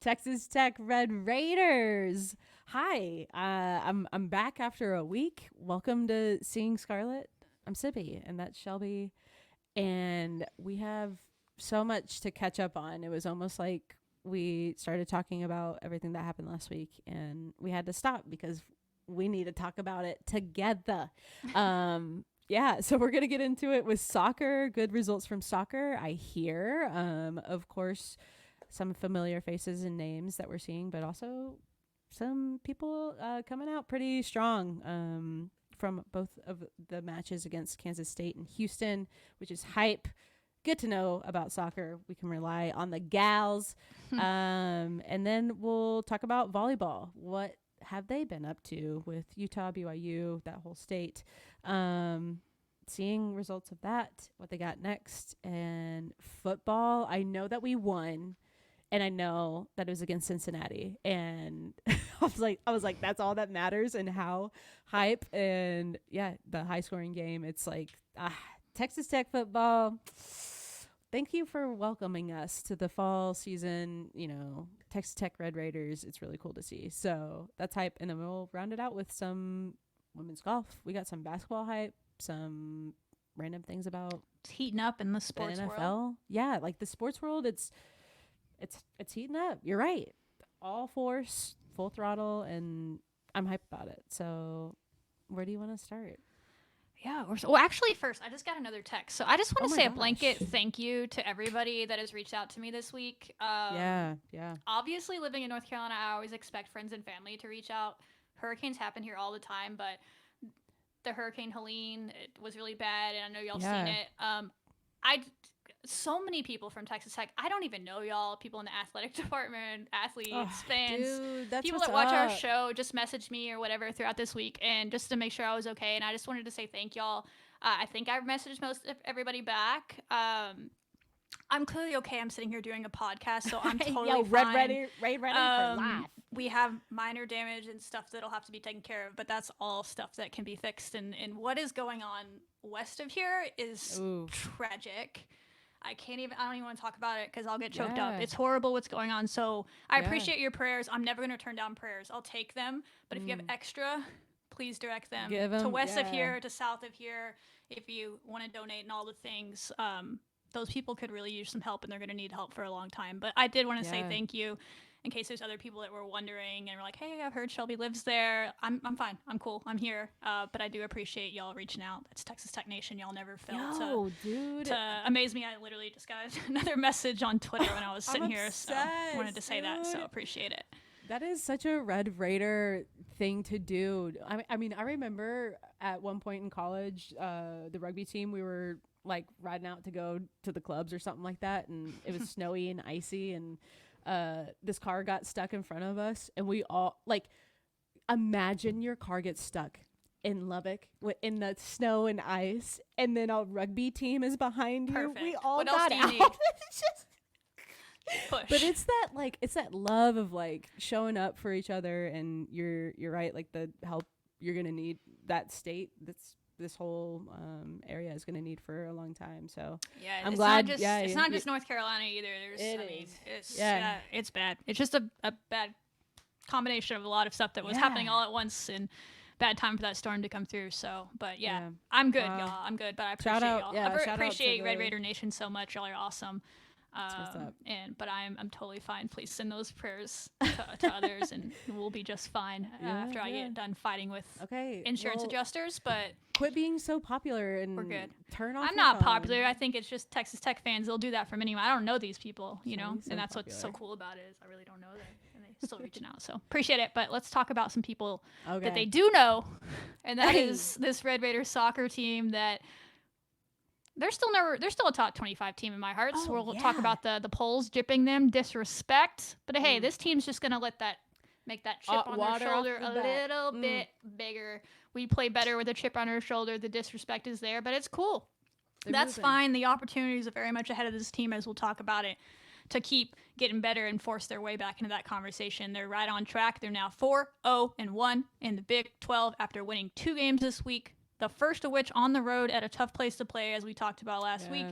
Texas Tech Red Raiders. Hi, I'm back after a week. Welcome to Seeing Scarlet. I'm Sibby, and that's Shelby, and we have so much to catch up on. It was almost like we started talking about everything that happened last week, and we had to stop because we need to talk about it together. Yeah, so we're gonna get into it with soccer. Good results from soccer, I hear. Of course, some familiar faces and names that we're seeing, but also some people coming out pretty strong from both of the matches against Kansas State and Houston, which is hype. Good to know about soccer. We can rely on the gals. And then we'll talk about volleyball. What have they been up to with Utah, BYU, that whole state? Seeing results of that, what they got next. And football, I know that we won. And I know that it was against Cincinnati, and I was like, that's all that matters, and how hype, and yeah, the high scoring game. It's like Texas Tech football. Thank you for welcoming us to the fall season. You know, Texas Tech Red Raiders. It's really cool to see. So that's hype, and then we'll round it out with some women's golf. We got some basketball hype, some random things about it's heating up in the sports NFL. world. Yeah, like the sports world. It's heating up. You're right. All force, full throttle, and I'm hyped about it. So where do you want to start? Yeah. Well, actually, first, I just got another text. So I just want to say a blanket thank you to everybody that has reached out to me this week. Yeah. Obviously, living in North Carolina, I always expect friends and family to reach out. Hurricanes happen here all the time, but the Hurricane Helene, it was really bad, and I know y'all seen it. So many people from Texas Tech. I don't even know y'all. People in the athletic department, athletes, fans, dude, people that watch our show just messaged me or whatever throughout this week, and just to make sure I was okay. And I just wanted to say thank y'all. I think I messaged most of everybody back. I'm clearly okay. I'm sitting here doing a podcast, so I'm totally fine. ready for life. We have minor damage and stuff that'll have to be taken care of, but that's all stuff that can be fixed. And what is going on west of here is tragic. I don't even want to talk about it because I'll get choked up. It's horrible what's going on. So I appreciate your prayers. I'm never going to turn down prayers. I'll take them. But if you have extra, please direct them to west of here, to south of here. If you want to donate and all the things, those people could really use some help, and they're going to need help for a long time. But I did want to say thank you in case there's other people that were wondering and were like, hey, I've heard Shelby lives there. I'm fine. I'm cool. I'm here. But I do appreciate y'all reaching out. That's Texas Tech Nation. Y'all never failed to amaze me. I literally just got another message on Twitter when I was sitting here. So I wanted to say that. So appreciate it. That is such a Red Raider thing to do. I mean, I remember at one point in college, the rugby team, we were like riding out to go to the clubs or something like that. And it was snowy and icy, and this car got stuck in front of us, and we all imagine your car gets stuck in Lubbock in the snow and ice, and then a rugby team is behind you. We all what got else do out. you need? Push. But it's that love of like showing up for each other, and you're right, like the help you're gonna need, that state that's this whole area is going to need for a long time. So I'm glad. It's not just North Carolina either. It's bad. It's just a bad combination of a lot of stuff that was happening all at once, and bad time for that storm to come through. So, but I'm good, y'all. I'm good, but I appreciate y'all. I appreciate Red Raider Nation so much. Y'all are awesome. But I'm totally fine. Please send those prayers to others, and we'll be just fine after I get done fighting with insurance adjusters. But quit being so popular, and we're good. Turn off. I'm not popular. I think it's just Texas Tech fans. They'll do that from anyone. I don't know these people, and that's what's so cool about it is I really don't know them, and they still reaching out. So appreciate it. But let's talk about some people that they do know, and that is this Red Raider soccer team that. They're still a top 25 team in my heart. So we'll talk about the polls dipping them, disrespect. But hey, this team's just gonna make that chip on their shoulder a little bit bigger. We play better with a chip on our shoulder. The disrespect is there, but it's cool. That's fine. The opportunities are very much ahead of this team, as we'll talk about it, to keep getting better and force their way back into that conversation. They're right on track. They're now 4-0-1 in the Big 12 after winning 2 games this week. The first of which on the road at a tough place to play, as we talked about last week,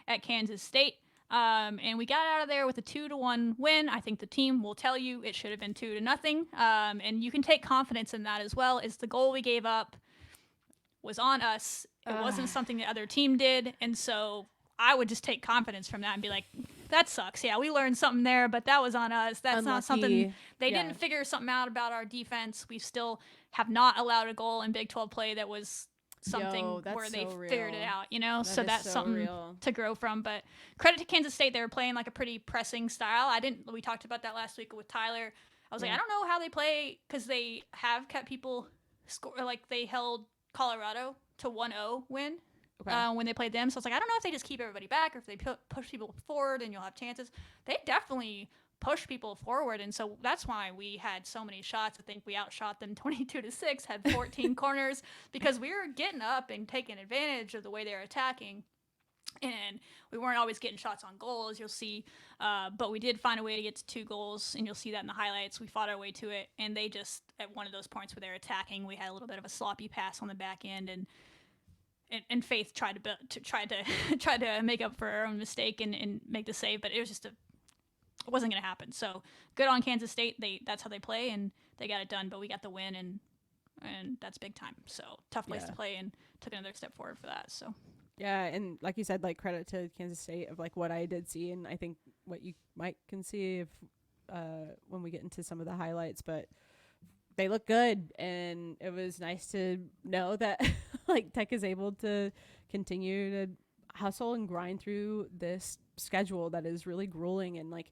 at Kansas State. And we got out of there with a 2-1 win. I think the team will tell you it should have been 2-0. And you can take confidence in that as well. Is the goal we gave up was on us. It wasn't something the other team did. And so I would just take confidence from that and be like, that sucks. Yeah, we learned something there, but that was on us. That's Unlucky. not something they didn't figure something out about our defense. We still have not allowed a goal in Big 12 play that was something where they figured it out, so that's something real to grow from. But credit to Kansas State, they were playing like a pretty pressing style. We talked about that last week with Tyler. I was like, I don't know how they play, because they have kept people score. Like, they held Colorado to 1-0 win when they played them. So it's like, I don't know if they just keep everybody back or if they push people forward and you'll have chances. They definitely push people forward, and so that's why we had so many shots. I think we outshot them 22-6, had 14 corners, because we were getting up and taking advantage of the way they were attacking, and we weren't always getting shots on goal, as you'll see, but we did find a way to get to 2 goals, and you'll see that in the highlights. We fought our way to it, and they just, at one of those points where they're attacking, we had a little bit of a sloppy pass on the back end, and Faith tried to make up for her own mistake and make the save, but it was just it wasn't going to happen. So good on Kansas State. That's how they play, and they got it done. But we got the win, and that's big time. So tough place to play, and took another step forward for that. So yeah, and like you said, like, credit to Kansas State of like what I did see, and I think what you might can see if when we get into some of the highlights. But they look good, and it was nice to know that like Tech is able to continue to hustle and grind through this schedule that is really grueling, and like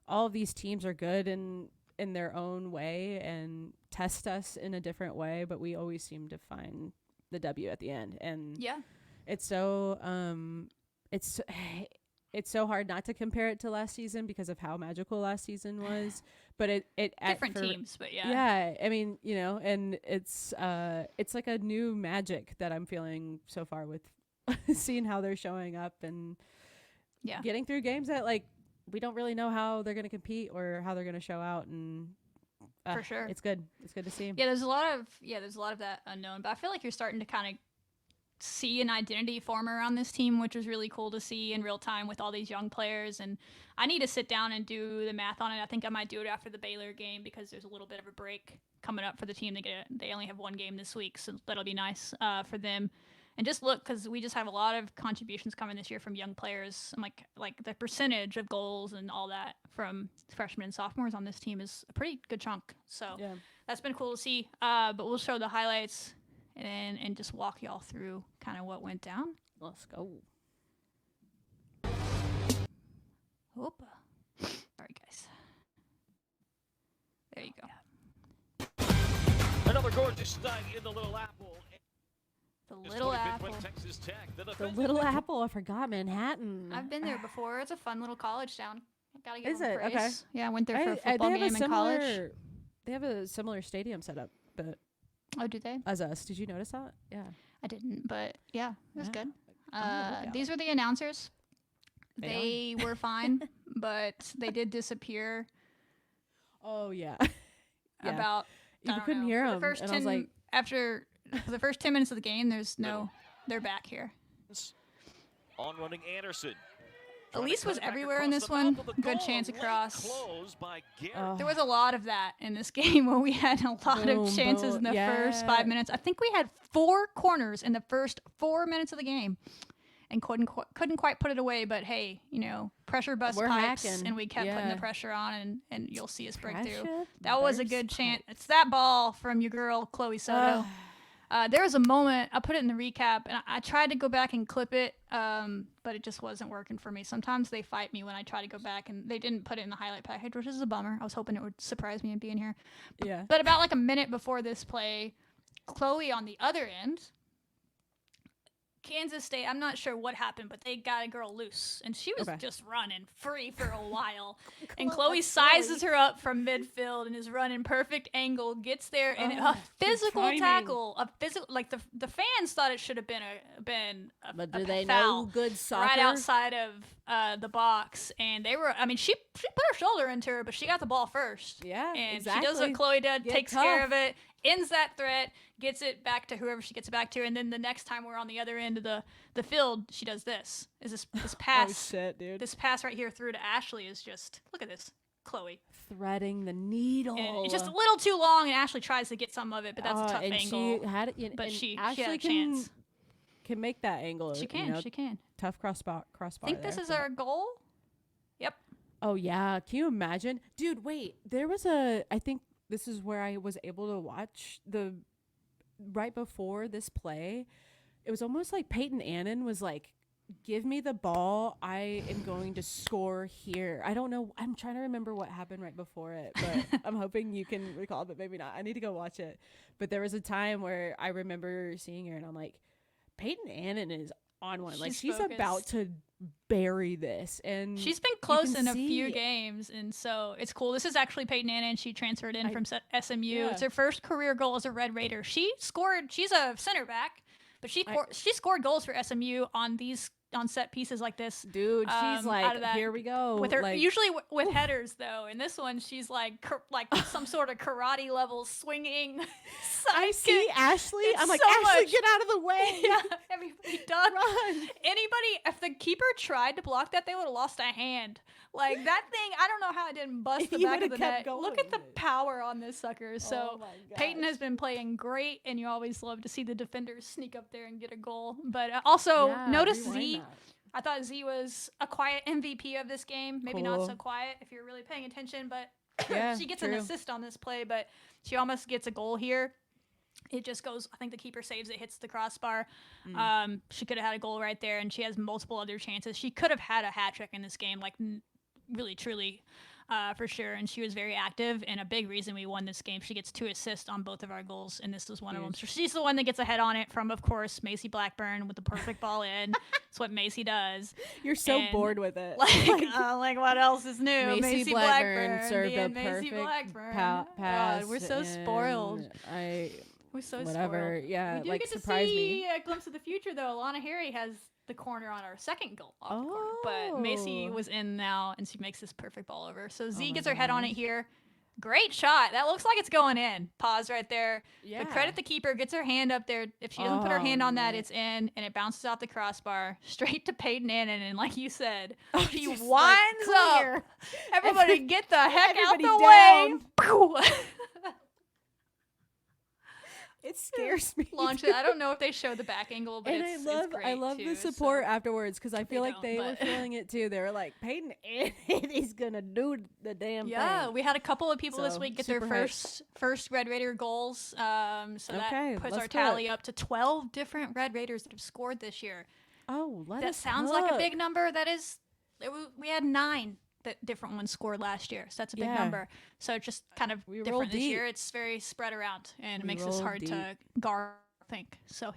all of these teams are good in their own way and test us in a different way, but we always seem to find the W at the end. And it's so it's so hard not to compare it to last season because of how magical last season was. But it different teams, but I mean, and it's like a new magic that I'm feeling so far with seeing how they're showing up and getting through games that like we don't really know how they're going to compete or how they're going to show out, and for sure it's good to see. There's a lot of that unknown, but I feel like you're starting to kind of see an identity form around this team, which is really cool to see in real time with all these young players. And I need to sit down and do the math on it. I think I might do it after the Baylor game, because there's a little bit of a break coming up for the team. They only have one game this week, so that'll be nice for them. And just look, because we just have a lot of contributions coming this year from young players. And like the percentage of goals and all that from freshmen and sophomores on this team is a pretty good chunk. So that's been cool to see. But we'll show the highlights and just walk y'all through kind of what went down. Let's go. Opa. Sorry, guys. There you go. Another gorgeous night in the Little Apple. The Little Apple. The Little Apple. I forgot Manhattan. I've been there before. It's a fun little college town. Gotta give Is them it? praise. Okay. Yeah, I went there for a football game in college. They have a similar stadium setup, but oh, do they? As us. Did you notice that? Yeah. I didn't, but yeah, it was good. These were the announcers. They were fine, but they did disappear. Oh yeah. About you couldn't hear them. And I was like, after the first 10 minutes of the game, they're back here. On running Anderson. Elise was everywhere in this one. Good chance across. There was a lot of that in this game where we had a lot of chances in the first 5 minutes. I think we had 4 corners in the first 4 minutes of the game and couldn't quite put it away. But hey, pressure bust pipes, hacking. And we kept putting the pressure on, and you'll see us break through. That was a good chance. It's that ball from your girl, Chloe Soto. There was a moment, I put it in the recap, and I tried to go back and clip it, but it just wasn't working for me. Sometimes they fight me when I try to go back, and they didn't put it in the highlight package, which is a bummer. I was hoping it would surprise me and be in here. Yeah. But about like a minute before this play, Chloe on the other end, Kansas State, I'm not sure what happened, but they got a girl loose, and she was just running free for a while. And Chloe sizes her up from midfield and is running perfect angle, gets there, and a physical tackle, like the fans thought it should have been a do they foul know good soccer? Right outside of the box, and they were. I mean, she put her shoulder into her, but she got the ball first. Yeah, and exactly. she does what Chloe did, takes care of it, ends that threat, gets it back to whoever she gets it back to, and then the next time we're on the other end of the field, she does this. Is this pass? Oh shit, dude! This pass right here through to Ashley is just, look at this, Chloe Threading the needle. And it's just a little too long, and Ashley tries to get some of it, but that's a tough and angle. She had it, but she had a can, chance. Can make that angle. She can. You know, she can. Tough crossbar. I think this is our goal. Yep. Oh yeah, can you imagine, dude? Wait, there was I think this is where I was able to watch right before this play. It was almost like Peyton Annan was like, give me the ball, I am going to score here. I don't know, I'm trying to remember what happened right before it, but I'm hoping you can recall, but maybe not. I need to go watch it. But there was a time where I remember seeing her and I'm like, Peyton Annan is on one. She's about to bury this, and she's been close in a few games, and so it's cool. This is actually Peyton Annan. She transferred in from SMU. Yeah. It's her first career goal as a Red Raider. She scored. She's a center back, but she scored goals for SMU on set pieces like this. Dude, she's like, here we go. With her usually with headers though. In this one, she's like some sort of karate level swinging. I see Ashley. I'm like, Ashley, get out of the way. Yeah, everybody done. Run. Anybody, if the keeper tried to block that, they would have lost a hand. Like that thing, I don't know how it didn't bust the back of the net. Look at the power on this sucker. So Peyton has been playing great, and you always love to see the defenders sneak up there and get a goal. But also notice Z. I thought Z was a quiet MVP of this game. Maybe not so quiet if you're really paying attention, but she gets an assist on this play, but she almost gets a goal here. It just goes, I think the keeper saves it, hits the crossbar. She could have had a goal right there, and she has multiple other chances. She could have had a hat trick in this game, like really, truly, for sure. And she was very active, and a big reason we won this game. She gets 2 assists on both of our goals, and this was one of them. So she's the one that gets a head on it from, of course, Macy Blackburn with the perfect ball in. That's what Macy does. You're so bored with it. Like what else is new? Macy Blackburn served a Macy perfect pass. God, we're so spoiled. We're so whatever. Spoiled. Yeah, we do get to see a glimpse of the future, though. Alana Harry has the corner on our second goal off the corner, but Macy was in now, and she makes this perfect ball over. So Z gets her head on it here. Great shot. That looks like it's going in. Pause right there. Yeah. But credit the keeper. Gets her hand up there. If she doesn't put her hand on that, it's in, and it bounces off the crossbar straight to Peyton Annan. And like you said, she winds up. Everybody get the heck out the way. It scares me. Launch it. I don't know if they show the back angle, but it's great. I love too, the support afterwards, because I feel like they were feeling it too. They were like, Peyton Annan is gonna do the damn thing. Yeah, we had a couple of people this week get their first Red Raider goals. So that puts our tally up to 12 different Red Raiders that have scored this year. Oh, that sounds like a big number. That is, we had 9. That different ones scored last year, so that's a big number. So it's just kind of different this year. It's very spread around, and it makes us hard to guard, I think. So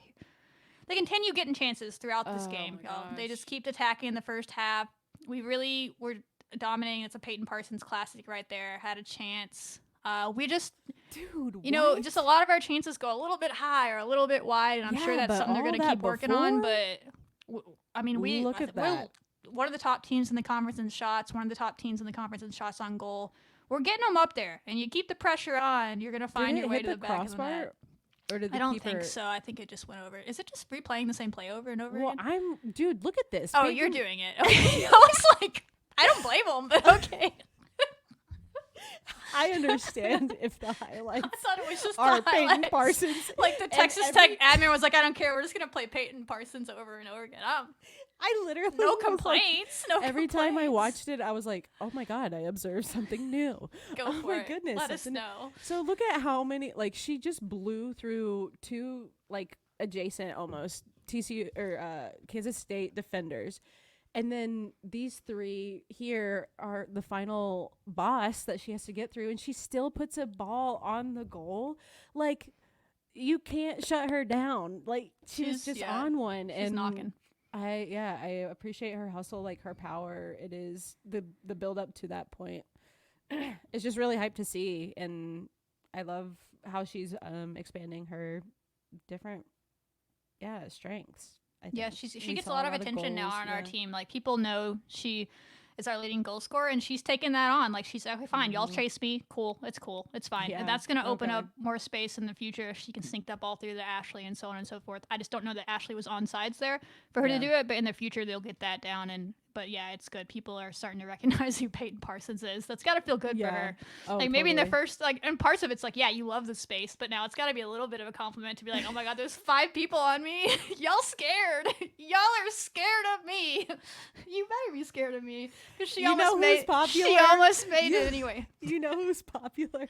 they continue getting chances throughout this game. They just keep attacking in the first half. We really were dominating. It's a Peyton Parsons classic right there. Had a chance. We just, just a lot of our chances go a little bit high or a little bit wide, and I'm sure that's something they're going to keep working on. But I mean, we're one of the top teams in the conference in shots, one of the top teams in the conference in shots on goal. We're getting them up there, and you keep the pressure on, you're going to find your way to the back of the net. Or did I don't think so. I think it just went over. Is it just replaying the same play over and over again? Dude, look at this. Oh, you're doing it. Okay. I was like, I don't blame them, but okay. I understand if the highlights I thought it was just are Peyton Parsons. Like the Texas Tech admin was like, I don't care. We're just going to play Peyton Parsons over and over again. I literally no complaints. Every time I watched it, I was like, "Oh my god, I observed something new." Go for it. My goodness, let us know. So look at how many. She just blew through 2 adjacent almost TCU or Kansas State defenders, and then these 3 here are the final boss that she has to get through, and she still puts a ball on the goal. You can't shut her down. She's just on one. She's knocking. I appreciate her hustle, her power. It is the build up to that point. It's just really hyped to see, and I love how she's expanding her different strengths. I think. Yeah, she gets a lot of attention now on our team. People know she is our leading goal scorer, and she's taking that on. Like, she's okay, fine, y'all chase me, cool, it's fine. Yeah, And that's going to open up more space in the future if she can sink that ball through to Ashley and so on and so forth. I just don't know that Ashley was on sides there for her to do it, but in the future they'll get that down. But yeah, it's good. People are starting to recognize who Peyton Parsons is. That's got to feel good for her. Like, maybe in the first, like, and parts of it's like, yeah, you love the space, but now it's got to be a little bit of a compliment to be like, oh my God, there's 5 people on me. Y'all scared. Y'all are scared of me. You better be scared of me. Because she almost made it anyway. You know who's popular?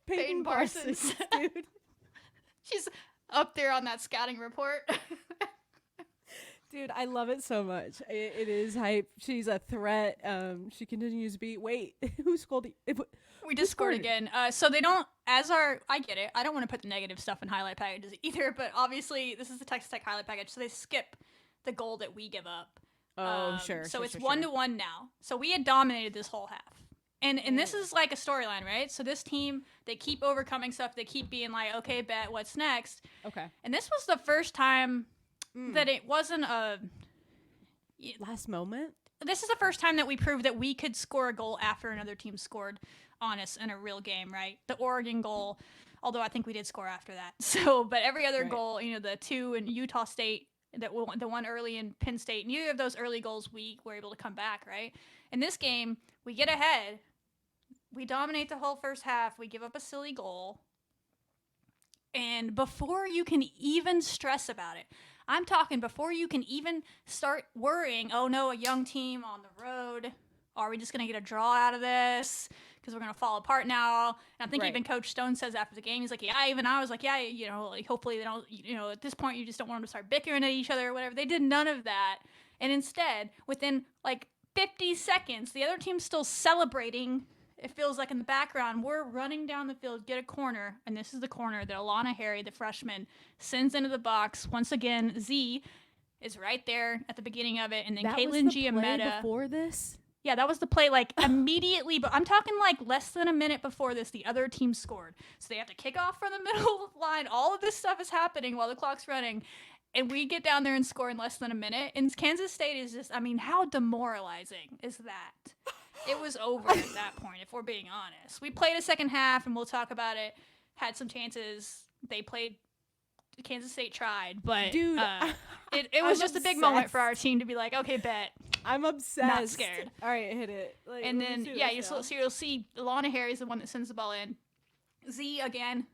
Peyton Parsons, dude. She's up there on that scouting report. Dude, I love it so much. It is hype. She's a threat. She continues to be. Wait, who scored? We just scored again. So they don't, I get it. I don't want to put the negative stuff in highlight packages either, but obviously this is the Texas Tech highlight package, so they skip the goal that we give up. Sure. So it's 1-1 now. So we had dominated this whole half. And this is like a storyline, right? So this team, they keep overcoming stuff. They keep being like, okay, bet, what's next? Okay. And this was the first time that it wasn't a last moment. This is the first time that we proved that we could score a goal after another team scored on us in a real game, right? The Oregon goal, although I think we did score after that. So, but every other goal, the 2 in Utah State, the one early in Penn State, neither of those early goals we were able to come back, right? In this game, we get ahead, we dominate the whole first half, we give up a silly goal, and before you can even stress about it, I'm talking before you can even start worrying, oh no, a young team on the road. Are we just going to get a draw out of this? Because we're going to fall apart now. And I think even Coach Stone says after the game, he's like, yeah, even I was like, yeah, like hopefully they don't, at this point you just don't want them to start bickering at each other or whatever. They did none of that. And instead, within like 50 seconds, the other team's still celebrating. It feels like in the background, we're running down the field, get a corner, and this is the corner that Alana Harry, the freshman, sends into the box. Once again, Z is right there at the beginning of it, and then Caitlin Giametta. Before this? Yeah, that was the play, like, immediately, but I'm talking, like, less than a minute before this, the other team scored. So they have to kick off from the middle line. All of this stuff is happening while the clock's running, and we get down there and score in less than a minute. And Kansas State is just, how demoralizing is that? It was over at that point, if we're being honest. We played a second half, and we'll talk about it. Had some chances. They played. Kansas State tried, but dude, it was just a big moment for our team to be like, okay, bet. I'm obsessed. Not scared. All right, hit it. Like, and then, you'll see Alana Harry is the one that sends the ball in. Z, again,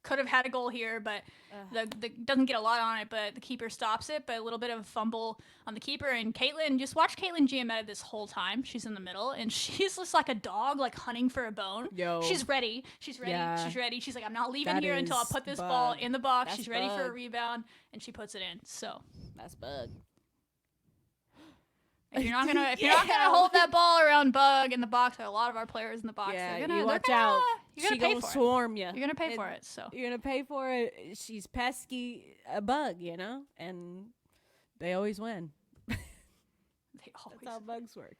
could have had a goal here, but the doesn't get a lot on it, but the keeper stops it, but a little bit of a fumble on the keeper. And just watch Caitlin Giametta this whole time. She's in the middle, and she's just like a dog, like hunting for a bone. She's ready. She's ready. Yeah. She's ready. She's like, I'm not leaving here until I put this ball in the box. She's ready for a rebound, and she puts it in. So that's bug. If you're not gonna hold that ball around Bug in the box, there are a lot of our players in the box. Yeah, you watch out. You're gonna swarm you. You're gonna pay for it. So you're gonna pay for it. She's pesky, a Bug, and they always win. That's how bugs work.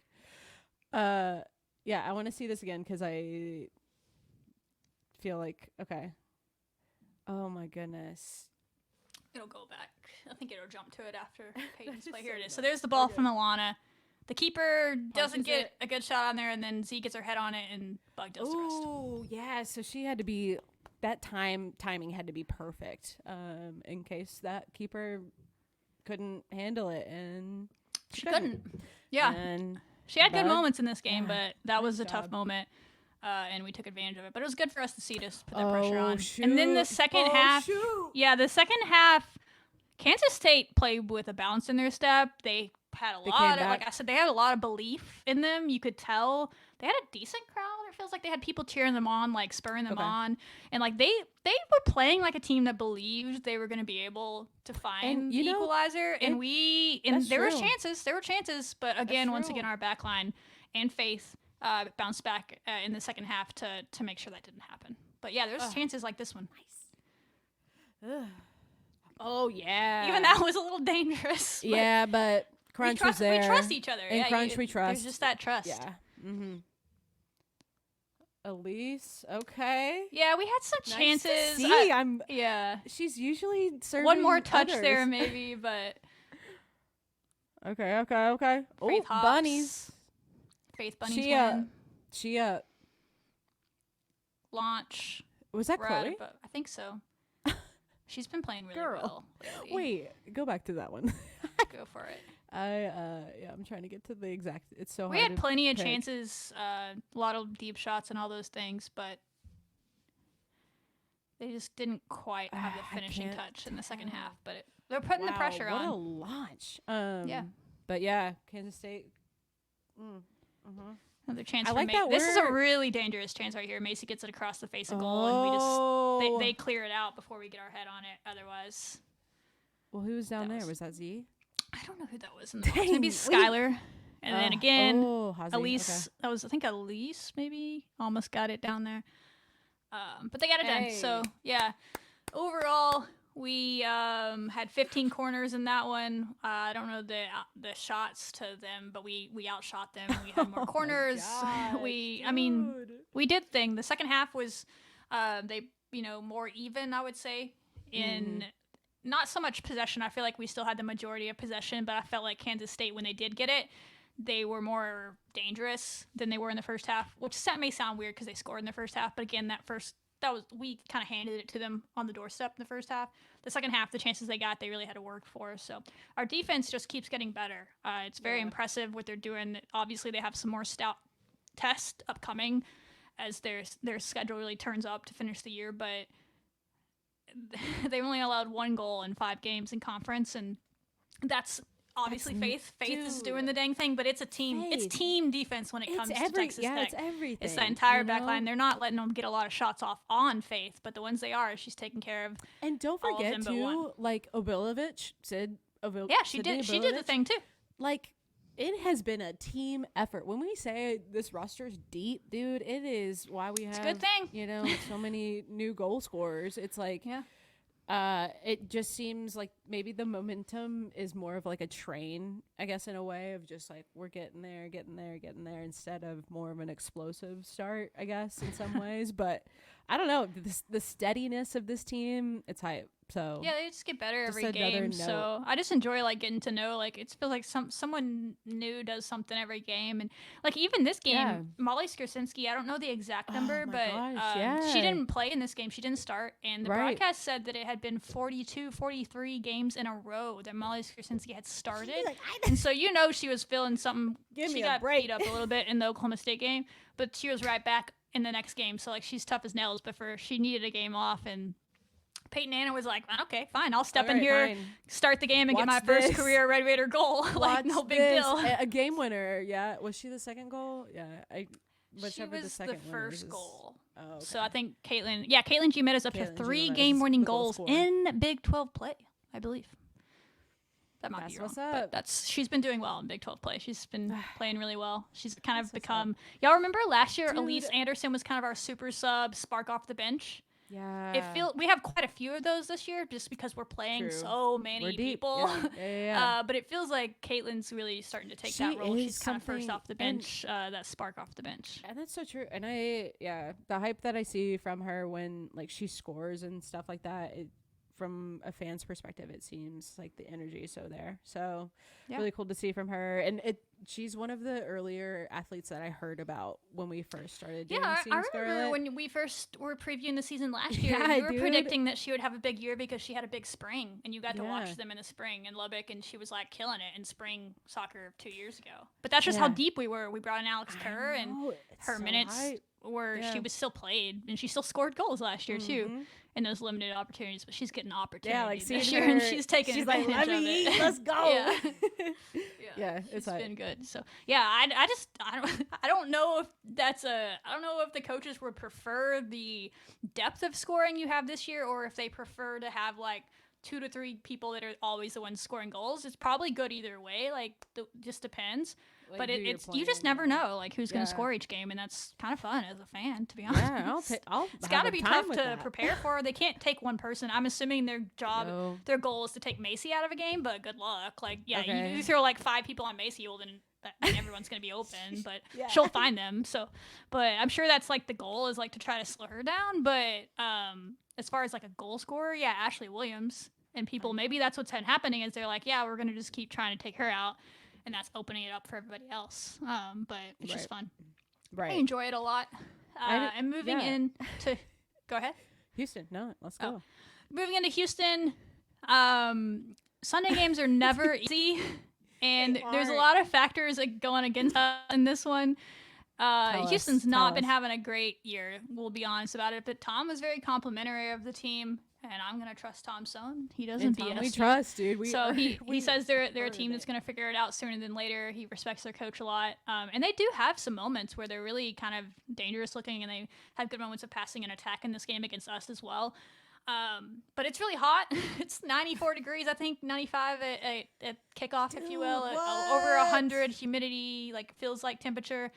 Yeah, I want to see this again because I feel like Oh my goodness. It'll go back. I think it'll jump to it after Peyton's play. Here it is. So there's the ball from Alana. The keeper doesn't get a good shot on there, and then Z gets her head on it, and Bug does the rest. Oh, yeah. So she had to be, that timing had to be perfect in case that keeper couldn't handle it, and she couldn't. Yeah. And she had good moments in this game, but that was a tough moment. And we took advantage of it. But it was good for us to see to put that pressure on. Shoot. And then the second half. Yeah, the second half, Kansas State played with a bounce in their step. They had a lot of, like I said, they had a lot of belief in them. You could tell they had a decent crowd. It feels like they had people cheering them on, like spurring them on. And like they were playing like a team that believed they were going to be able to find the equalizer. And there were chances. But again, once again, our back line and Faith bounced back in the second half to make sure that didn't happen. But yeah, there's chances like this one. Nice. Oh yeah. Even that was a little dangerous. But yeah, but Crunch was there. We trust each other. And Crunch we trust. There's just that trust. Yeah. Mm-hmm. Elise, okay. Yeah, we had some chances. Yeah. She's usually serving one more touch others. there maybe, but Okay. Oh, bunnies. Faith Bunny's win. She Launch. was that Chloe? I think so. She's been playing really Girl. well lately. Wait, go back to that one. Go for it. I'm trying to get to the exact. It's so hard. We had to plenty of pick. chances, a lot of deep shots and all those things, but they just didn't quite have the finishing touch in the second half. But they're putting the pressure on. What a on. launch. Yeah. But yeah, Kansas State. Another chance I for like Macy. that This is a word. really dangerous chance right here. Macy gets it across the face of goal, and we just they clear it out before we get our head on it. Otherwise, Well, who was down That there? was- Was that Z? I don't know who that was in the box. Dang, Maybe Skylar. And then again, Hazy, Elise. That was, I think, Elise maybe almost got it down there. But they got it done. So yeah, overall we had 15 corners in that one. I don't know the shots to them, but we outshot them. We had more corners. I mean, we did thing. The second half was more even, I would say, in not so much possession. I feel like we still had the majority of possession, but I felt like Kansas State, when they did get it, they were more dangerous than they were in the first half, which may sound weird because they scored in the first half. But again, we kind of handed it to them on the doorstep in the first half. The second half, the chances they got, they really had to work for. So our defense just keeps getting better. It's very impressive what they're doing. Obviously, they have some more stout tests upcoming as their schedule really turns up to finish the year. But they only allowed 1 goal in 5 games in conference, and that's obviously Faith. Faith is doing the dang thing, but it's a team. It's team defense when it comes to Texas Tech. It's everything. It's the entire back line. They're not letting them get a lot of shots off on Faith, but the ones they are, she's taking care of. And don't forget too, like Obilovich, Sid Obilovich. Yeah, she did the thing too. Like, it has been a team effort. When we say this roster's deep, dude, it is why we have, it's a good thing. So many new goal scorers. It's like, it just seems like maybe the momentum is more of like a train, I guess, in a way of just like we're getting there, instead of more of an explosive start, I guess, in some ways. But I don't know, the steadiness of this team, it's hype. So yeah, they just get better every game. So I just enjoy like getting to know, like it feels like someone new does something every game. And like even this game, Molly Skarsinski, I don't know the exact number, but she didn't play in this game. She didn't start, and the broadcast said that it had been 43 games in a row that Molly Skarsinski had started. And so she was feeling something. She got beat up a little bit in the Oklahoma State game, but she was right back in the next game. So like she's tough as nails, but she needed a game off, and Peyton Anna was like, okay, fine, I'll step in here, start the game, and get my first career Red Raider goal. Like, no big deal. A game winner, yeah. Was she the second goal? Yeah. She was the first goal. Oh, okay. So I think Caitlin G. Meadows up to 3 game-winning goals in Big 12 play, I believe. That might be wrong, but she's been doing well in Big 12 play. She's been playing really well. She's kind of become. Y'all remember last year, Elise Anderson was kind of our super sub, spark off the bench. Yeah. We have quite a few of those this year just because we're playing so many people. Yeah. But it feels like Caitlin's really starting to take that role. She's kind of first off the bench, that spark off the bench. And that's so true. And the hype that I see from her when like she scores and stuff like that, from a fan's perspective, it seems like the energy is so there. So really cool to see from her. And she's one of the earlier athletes that I heard about when we first started doing I remember Scarlet. when we first were previewing the season last year, you were predicting that she would have a big year because she had a big spring, and you got to watch them in the spring in Lubbock, and she was like killing it in spring soccer 2 years ago. But that's just how deep we were. We brought in Alex Kerr, and her minutes were she was still played, and she still scored goals last year too. In those limited opportunities, but she's getting opportunities this year, and she's taking advantage like, of it. Let's go. It's been good. So I don't know if I don't know if the coaches would prefer the depth of scoring you have this year, or if they prefer to have like 2 to 3 people that are always the ones scoring goals. It's probably good either way. Like, just depends. Like, but you just never know like who's going to score each game, and that's kind of fun as a fan, to be honest. Yeah, it's got to be tough to prepare for. They can't take one person. I'm assuming their goal is to take Macy out of a game, but good luck. Like, you throw like 5 people on Macy, well, then everyone's going to be open, but she'll find them. So, but I'm sure that's like the goal is like to try to slow her down. But as far as like a goal scorer, Ashley Williams and people, maybe that's what's happening is they're like, we're going to just keep trying to take her out. and that's opening it up for everybody else. But it's just fun. Right. I enjoy it a lot. And moving into go ahead. Houston. No, let's go. Moving into Houston, Sunday games are never easy, and there's a lot of factors going against us in this one. Houston's not been having a great year. We'll be honest about it, but Tom was very complimentary of the team, and I'm gonna trust Tom Sohn. He doesn't BS. We trust, dude. He says they're a team that's gonna figure it out sooner than later. He respects their coach a lot, and they do have some moments where they're really kind of dangerous looking, and they have good moments of passing and attack in this game against us as well. But it's really hot. It's 94 degrees, I think 95 at kickoff, if you will. Over 100 humidity, like feels like temperature.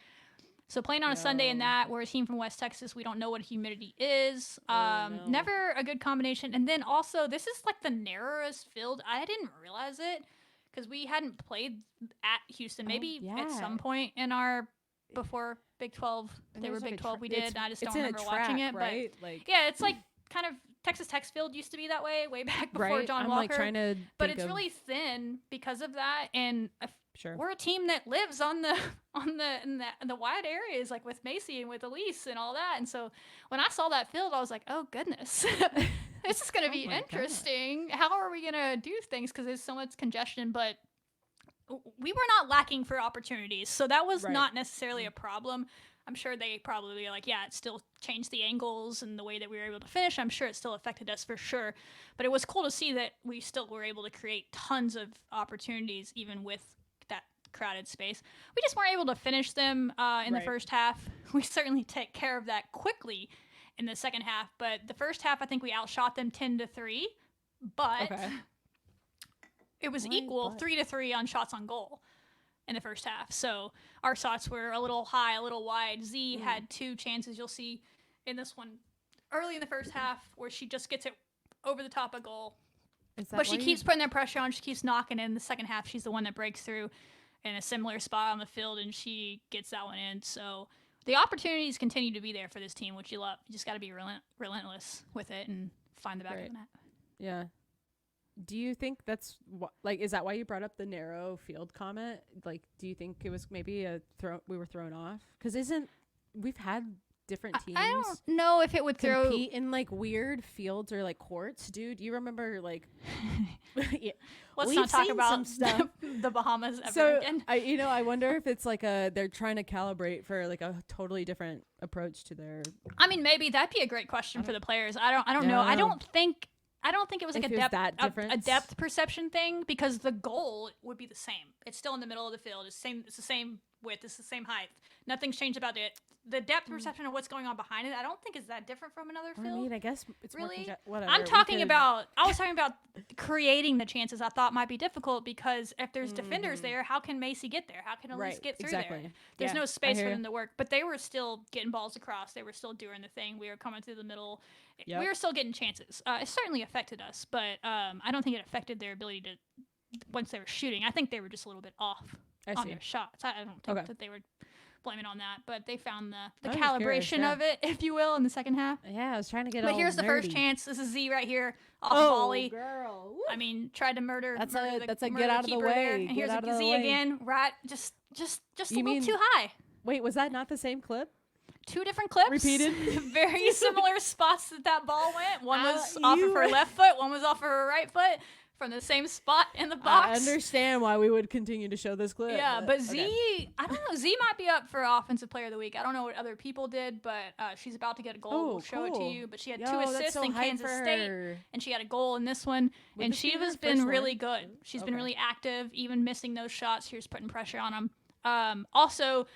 So playing on a Sunday in that, we're a team from West Texas. We don't know what humidity is. Never a good combination. And then also, this is like the narrowest field. I didn't realize it because we hadn't played at Houston. Maybe at some point in our before Big 12, they were Big 12. We did. And I just don't remember watching it. Right? But it's like kind of Texas Tech's field used to be that way back before John Walker. Like trying to but it's really thin because of that. And Sure. We're a team that lives in the wide areas, like with Macy and with Elise and all that. And so when I saw that field, I was like, oh goodness, this is going to be interesting. God. How are we going to do things? Because there's so much congestion, but we were not lacking for opportunities. So that was not necessarily a problem. I'm sure they probably are like, it still changed the angles and the way that we were able to finish. I'm sure it still affected us for sure. But it was cool to see that we still were able to create tons of opportunities, even with that crowded space. We just weren't able to finish them in the first half. We certainly take care of that quickly in the second half, but the first half I think we outshot them 10-3, but it was equal 3-3 on shots on goal in the first half. So our shots were a little high, a little wide. Z had 2 chances you'll see in this one early in the first half where she just gets it over the top of goal. But she keeps putting that pressure on. She keeps knocking in. The second half, she's the one that breaks through in a similar spot on the field, and she gets that one in. So the opportunities continue to be there for this team, which you love. You just got to be relentless with it and find the back of the net. Yeah. Do you think that's is that why you brought up the narrow field comment? Like, do you think it was maybe we were thrown off? Because we've had different teams. I don't know if it would compete in like weird fields or like courts, dude. You remember like let's not talk about stuff. The Bahamas ever again. I wonder if it's like they're trying to calibrate for like a totally different approach to their. I mean, maybe that'd be a great question for the players. I don't know. I don't think it was like a depth perception thing because the goal would be the same. It's still in the middle of the field. It's the same width. It's the same height. Nothing's changed about it. The depth perception of what's going on behind it, I don't think is that different from another field. I mean, I guess it's really. Whatever. I was talking about creating the chances. I thought might be difficult because if there's defenders there, how can Macy get there? How can Elise get through there? There's no space for them to work. But they were still getting balls across. They were still doing the thing. We were coming through the middle. Yep. We were still getting chances. It certainly affected us, but I don't think it affected their ability to once they were shooting. I think they were just a little bit off on their shots. I don't think that they were blaming on that, but they found the calibration of it, if you will, in the second half. Yeah, I was trying to get. But here's the first chance. This is Z right here off volley. Girl. I mean, tried to murder. That's a get out of the way. There. And here's a Z again. Right, just a little too high. Wait, was that not the same clip? 2 different clips. Repeated. Very similar spots that ball went. One was off of her left foot. One was off of her right foot. From the same spot in the box. I understand why we would continue to show this clip. Yeah, but Z, I don't know. Z might be up for Offensive Player of the Week. I don't know what other people did, but she's about to get a goal. We'll show it to you. But she had 2 assists in Kansas State, and she had a goal in this one. And she has been really good. She's been really active, even missing those shots. Here's putting pressure on them. Also,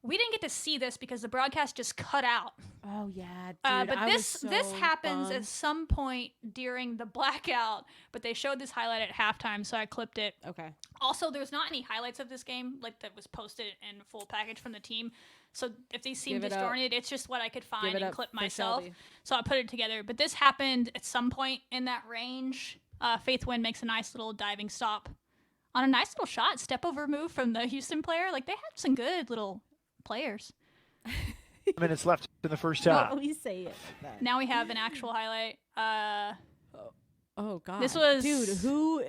we didn't get to see this because the broadcast just cut out. Oh yeah, dude, but this happens at some point during the blackout. But they showed this highlight at halftime, so I clipped it. Okay. Also, there's not any highlights of this game like that was posted in full package from the team. So if these seem disjointed, it's just what I could find and clip myself. So I put it together. But this happened at some point in that range. Faith Wynn makes a nice little diving stop on a nice little shot, step over move from the Houston player. Like they had some good little players. Minutes left in the first half. Well, we say it. Now we have an actual highlight. Oh God! This was dude. Who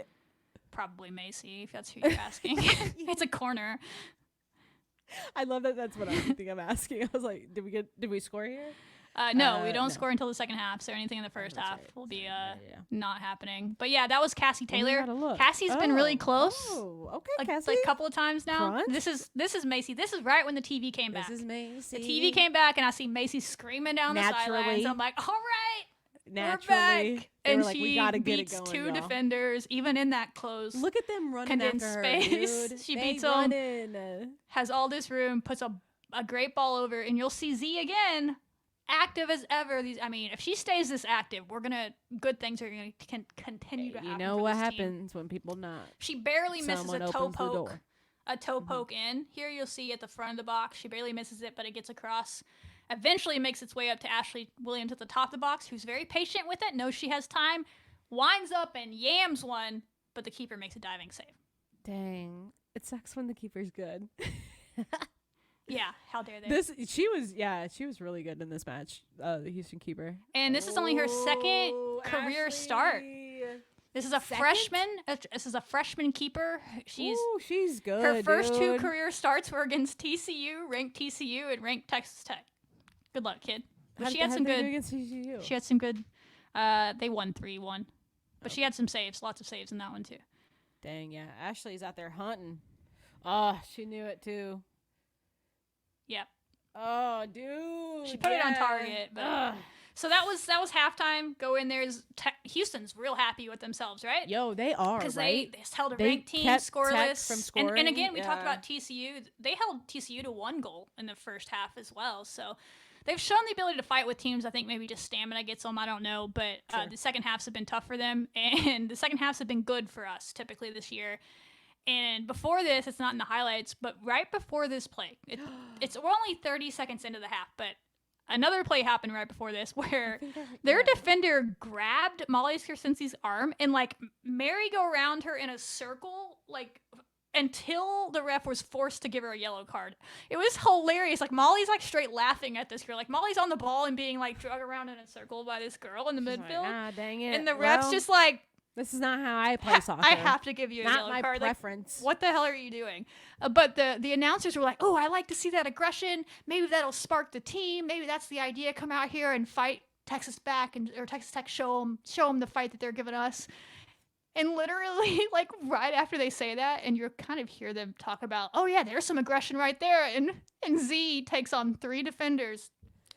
probably Macy, if that's who you're asking. It's a corner. I love that. That's what I think I'm asking. I was like, did we score here? No, we don't score until the second half, so anything in the first half will be not happening. But yeah, that was Cassie Taylor. Cassie's been really close. Oh, okay, Cassie. Like a couple of times now. Front? This is Macy. This is right when the TV came back. This is Macy. The TV came back, and I see Macy screaming down the sidelines. I'm like, all right. Naturally, we're back. And like, she we gotta get beats it going, 2 y'all. defenders, even in that close. Look at them running condensed after space. her, dude. She They beats them. running. Has all this room, puts a great ball over, and you'll see Z again, active as ever. If she stays this active, good things are gonna continue to happen. You know for what this happens team. when people not. She barely misses Someone a toe opens the poke. door. A toe poke in. Here you'll see at the front of the box, she barely misses it, but it gets across. Eventually makes its way up to Ashley Williams at the top of the box, who's very patient with it, knows she has time, winds up and yams one, but the keeper makes a diving save. Dang. It sucks when the keeper's good. Yeah, how dare they? She was really good in this match, the Houston keeper. And this is only her second career Ashley. start. This is a freshman. This is a freshman keeper. She's good. her first dude. 2 career starts were against TCU, ranked TCU, and ranked Texas Tech. Good luck, kid. But she had some good. Against TCU? She had some good. They won 3-1, but she had some saves, lots of saves in that one too. Dang, yeah. Ashley's out there hunting. Oh, she knew it too. Yep. Oh, dude. She put it on target, but so that was halftime. Go in there. Houston's real happy with themselves, right? Yo, they are, Because right? they held a They ranked team kept Tech scoreless. from scoring, and again, we talked yeah. about TCU. They held TCU to 1 goal in the first half as well. So they've shown the ability to fight with teams. I think maybe just stamina gets them. I don't know. But Sure. the second halves have been tough for them. And the second halves have been good for us typically this year. And before this, it's not in the highlights, but right before this play, we're only 30 seconds into the half, but another play happened right before this where their defender grabbed Molly Skarsinski's arm and merry-go-round her in a circle, until the ref was forced to give her a yellow card. It was hilarious. Molly's straight laughing at this girl. Molly's on the ball and being drug around in a circle by this girl in the midfield. Dang it. And the ref's just this is not how I play soccer. I have to give you a not yellow my card. preference. What the hell are you doing? But the announcers were like, "Oh, I like to see that aggression. Maybe that'll spark the team. Maybe that's the idea. Come out here and fight Texas back, or Texas Tech show them the fight that they're giving us." And literally, right after they say that, and you kind of hear them talk about, "Oh yeah, there's some aggression right there," and Z takes on 3 defenders,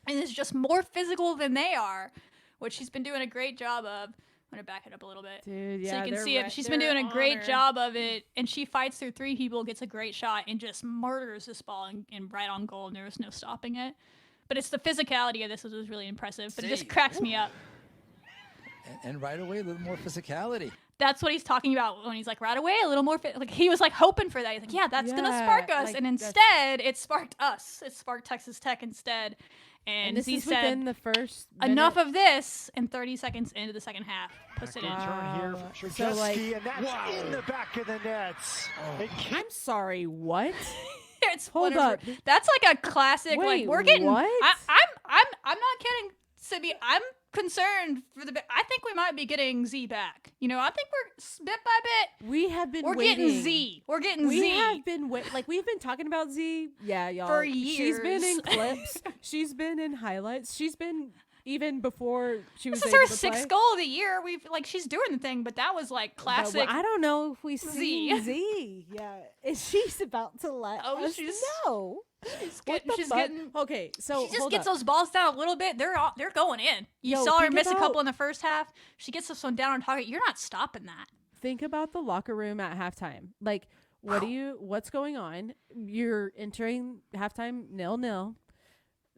and is just more physical than they are, which she's been doing a great job of. I'm going to back it up a little bit. Dude, so yeah, you can see it. She's been doing a great job of it, and she fights through 3 people, gets a great shot, and just murders this ball and right on goal, and there was no stopping it. But it's the physicality of this that was really impressive, but it just cracks me up. And right away, a little more physicality. That's what he's talking about when he's right away, a little more he was hoping for that. He's yeah, that's going to spark us. And instead, it sparked us. It sparked Texas Tech instead. And this Z is said, within the first minute. enough of this, and 30 seconds into the second half, puts it in. Turn here from Sharjewski, and that's in the back of the nets. I'm sorry, what? It's Hold whatever. up. That's a classic. Wait, we're getting. what? I'm not kidding, Sibby. I'm concerned for I think we might be getting Z back. I think we're bit by bit. We have been. We're waiting. getting Z. We're getting Z. We have been we've been talking about Z. Yeah, y'all. For She's been in years. clips. She's been in highlights. She's been even before she was. This is able her to 6th play. goal of the year. We've she's doing the thing, but that was classic. But I don't know if we see Z. Z. Yeah, is she's about to let us know? She's getting. Okay, so She just hold gets up. those balls down a little bit. They're going in. You Yo, saw her think miss a about- couple in the first half. She gets this one down on target. You're not stopping that. Think about the locker room at halftime. What's going on? You're entering halftime 0-0.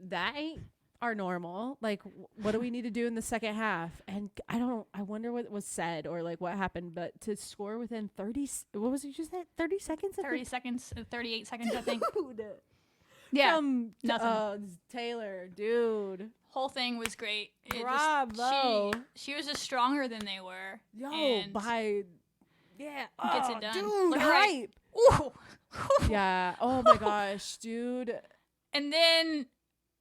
That ain't our normal. What do we need to do in the second half? And I wonder what was said or what happened, but to score within 30, what was it you said? 30 seconds? 30 seconds, 38 seconds, I think. Dude. Yeah. Nothing. Taylor, dude. Whole thing was great. Bravo. She was just stronger than they were. Yo, and yeah. gets it done. Dude, Look at her right. hype. Ooh. Yeah. Oh my gosh, dude. And then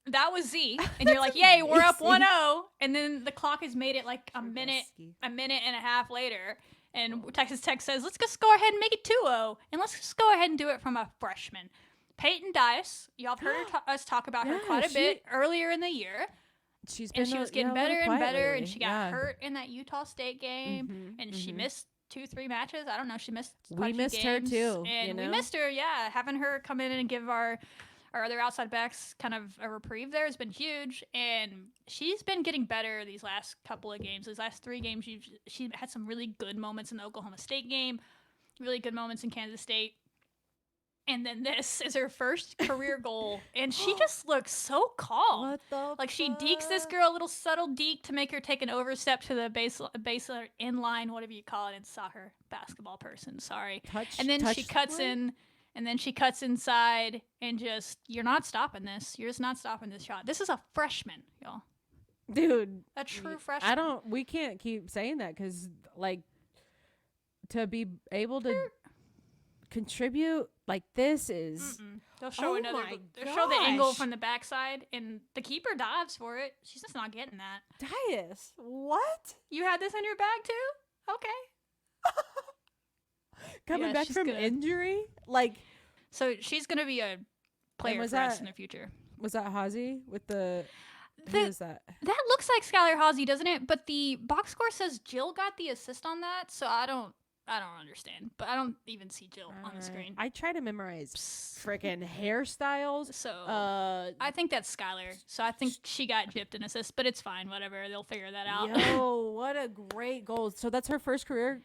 that was Z. And you're yay, we're up 1-0. And then the clock has made it a minute and a half later. And Texas Tech says, let's just go ahead and make it 2-0, and let's just go ahead and do it from a freshman. Peyton Dice, y'all have heard us talk about her quite a bit earlier in the year. She was getting better and better, and she got hurt in that Utah State game, and she missed 2-3 matches. I don't know. She missed quite a few games. her too. And we missed her, Having her come in and give our other outside backs kind of a reprieve there has been huge, and she's been getting better these last couple of games. These last 3 games, she had some really good moments in the Oklahoma State game, really good moments in Kansas State. And then this is her first career goal, and she just looks so calm. What the Like, she dekes this girl, a little subtle deke to make her take an overstep to the base inline, whatever you call it in soccer, basketball person, sorry. And then she cuts in, and then she cuts inside, and just, you're not stopping this. You're just not stopping this shot. This is a freshman, y'all. Dude. A true freshman. We can't keep saying that because, like, to be able to contribute like this is they'll show they'll show the angle from the backside, and the keeper dives for it. She's just not getting that. Dias, what? You had this in your bag too? Okay. Coming back from injury, like, so she's gonna be a player for us in the future. Was that Hazy with the? Who is that? That looks like Skylar Hazy, doesn't it? But the box score says Jill got the assist on that, so I don't understand, but I don't even see Jill on the screen. I try to memorize freaking hairstyles. So I think that's Skylar. So I think she got gypped an assist, but it's fine. Whatever. They'll figure that out. Yo, what a great goal. So that's her first career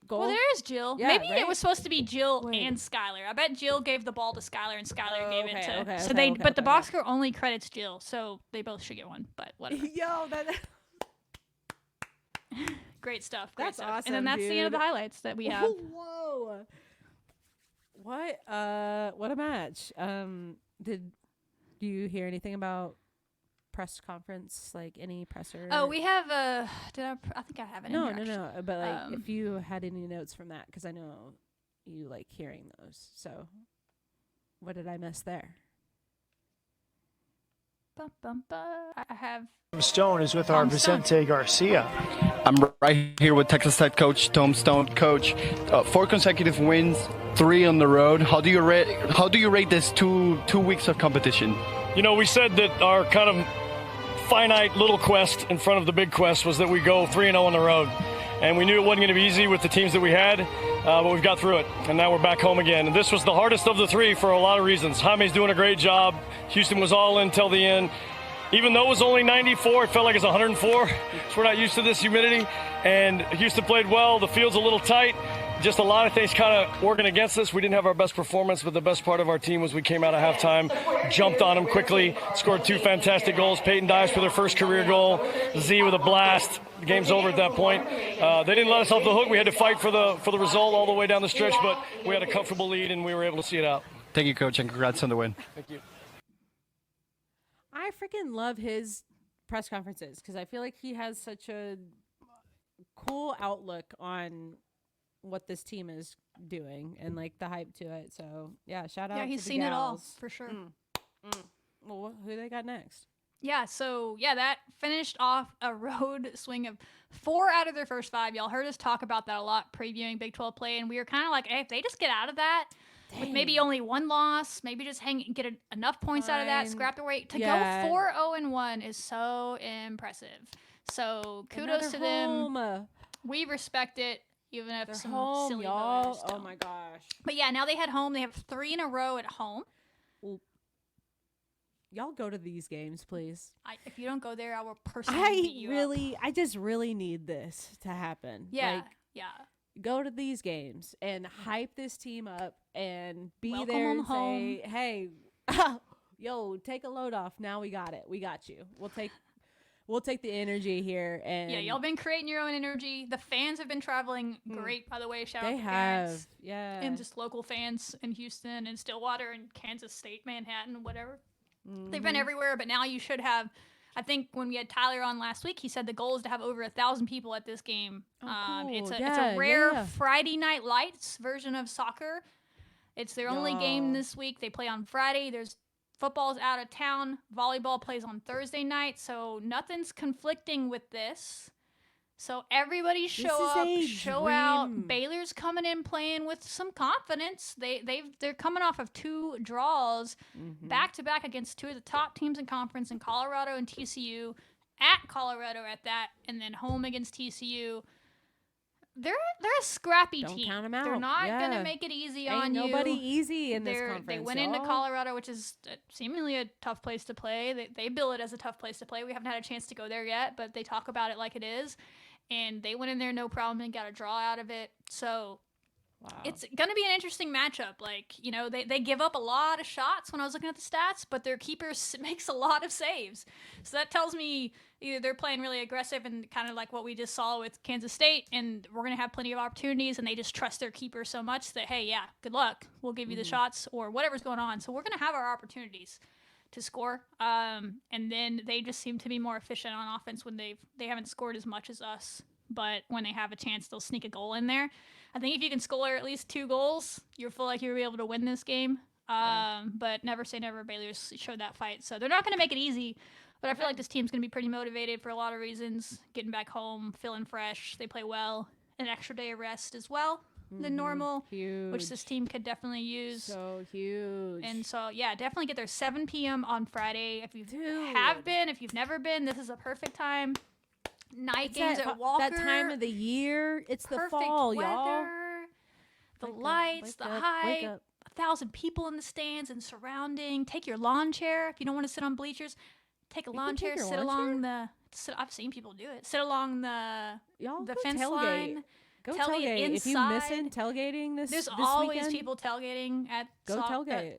goal? Well, there is Jill. Yeah, maybe it was supposed to be Jill and Skylar. I bet Jill gave the ball to Skylar, and Skylar gave it to... But the box score only credits Jill, so they both should get one, but whatever. Yo, that... Great stuff. That's awesome. And then that's the end of the highlights that we have. Whoa. What a match. Did you hear anything about press conference, like any presser? Oh, we have I think I have it. No. But like, if you had any notes from that, because I know you like hearing those. So, what did I miss there? I have. Stone is with our Vicente Garcia. I'm right here with Texas Tech coach Tom Stone. Coach, 4 consecutive wins, 3 on the road. How do you rate this two weeks of competition? You know, we said that our kind of finite little quest in front of the big quest was that we go 3-0 on the road. And we knew it wasn't going to be easy with the teams that we had, but we've got through it. And now we're back home again. And this was the hardest of the 3 for a lot of reasons. Jaime's doing a great job. Houston was all in till the end. Even though it was only 94, it felt like it's 104. So we're not used to this humidity. And Houston played well. The field's a little tight. Just a lot of things kind of working against us. We didn't have our best performance, but the best part of our team was we came out of halftime, jumped on them quickly, scored 2 fantastic goals. Peyton Dice with her first career goal. Z with a blast. The game's over at that point. They didn't let us off the hook. We had to fight for the result all the way down the stretch, but we had a comfortable lead, and we were able to see it out. Thank you, Coach, and congrats on the win. Thank you. I freaking love his press conferences because I feel like he has such a cool outlook on what this team is doing and like the hype to it. So yeah, shout out. Yeah, he's to the seen gals. it all for sure. Well, who they got next? Yeah, so that finished off a road swing of 4 out of their first 5. Y'all heard us talk about that a lot previewing Big 12 play, and we were kind of like, hey, if they just get out of that with maybe only 1 loss, maybe just get enough points out of that, scrap their way to go 4-0-1 is so impressive. So kudos to them. We respect it, even if they're some home, silly y'all. voters don't. Oh my gosh! But yeah, now they head home. They have 3 in a row at home. Well, y'all go to these games, please. If you don't go there, I will personally beat you up. I just really need this to happen. Yeah, Go to these games and hype this team up and be Welcome there them and home. say, hey, yo, take a load off. Now we got it. We got you. We'll take the energy here. And yeah, y'all been creating your own energy. The fans have been traveling great, by the way. Shout out to parents. Yeah. And just local fans in Houston and Stillwater and Kansas State, Manhattan, whatever. They've been everywhere, but now you should have. I think when we had Tyler on last week, he said the goal is to have over 1,000 people at this game. Cool. It's a rare Friday Night Lights version of soccer. It's their only game this week. They play on Friday. There's football's out of town. Volleyball plays on Thursday night, so nothing's conflicting with this. So everybody show out. Baylor's coming in playing with some confidence. They're coming off of 2 draws back to back against 2 of the top teams in conference in Colorado and TCU, at Colorado at that, and then home against TCU. They're a scrappy Don't team. count them out. They're not gonna make it easy Ain't on you. nobody easy in this conference. They went into Colorado, which is seemingly a tough place to play. They bill it as a tough place to play. We haven't had a chance to go there yet, but they talk about it like it is. And they went in there no problem and got a draw out of it. So it's going to be an interesting matchup. Like, you know, they give up a lot of shots when I was looking at the stats, but their keeper makes a lot of saves. So that tells me either they're playing really aggressive and kind of like what we just saw with Kansas State, and we're going to have plenty of opportunities, and they just trust their keeper so much that, hey, yeah, good luck. We'll give you the shots or whatever's going on. So we're going to have our opportunities to score, and then they just seem to be more efficient on offense when they haven't scored as much as us, but when they have a chance, they'll sneak a goal in there. I think if you can score at least 2 goals, you feel like you'll be able to win this game. But never say never. Baylor's showed that fight, so they're not going to make it easy. But I feel like this team's going to be pretty motivated for a lot of reasons. Getting back home, feeling fresh, they play well. An extra day of rest as well than normal, which this team could definitely use. So huge. And so, yeah, definitely get there 7 p.m. on Friday. If you have been, if you've never been, this is a perfect time. Night games at Walker. That time of the year. It's the perfect fall, weather, y'all. The lights, the hype, 1,000 people in the stands and surrounding. Take your lawn chair if you don't want to sit on bleachers. Take a lawn chair, sit along the. I've seen people do it. Sit along the fence line. Go tailgate inside. If you missing tailgating There's this always weekend, people tailgating at tailgate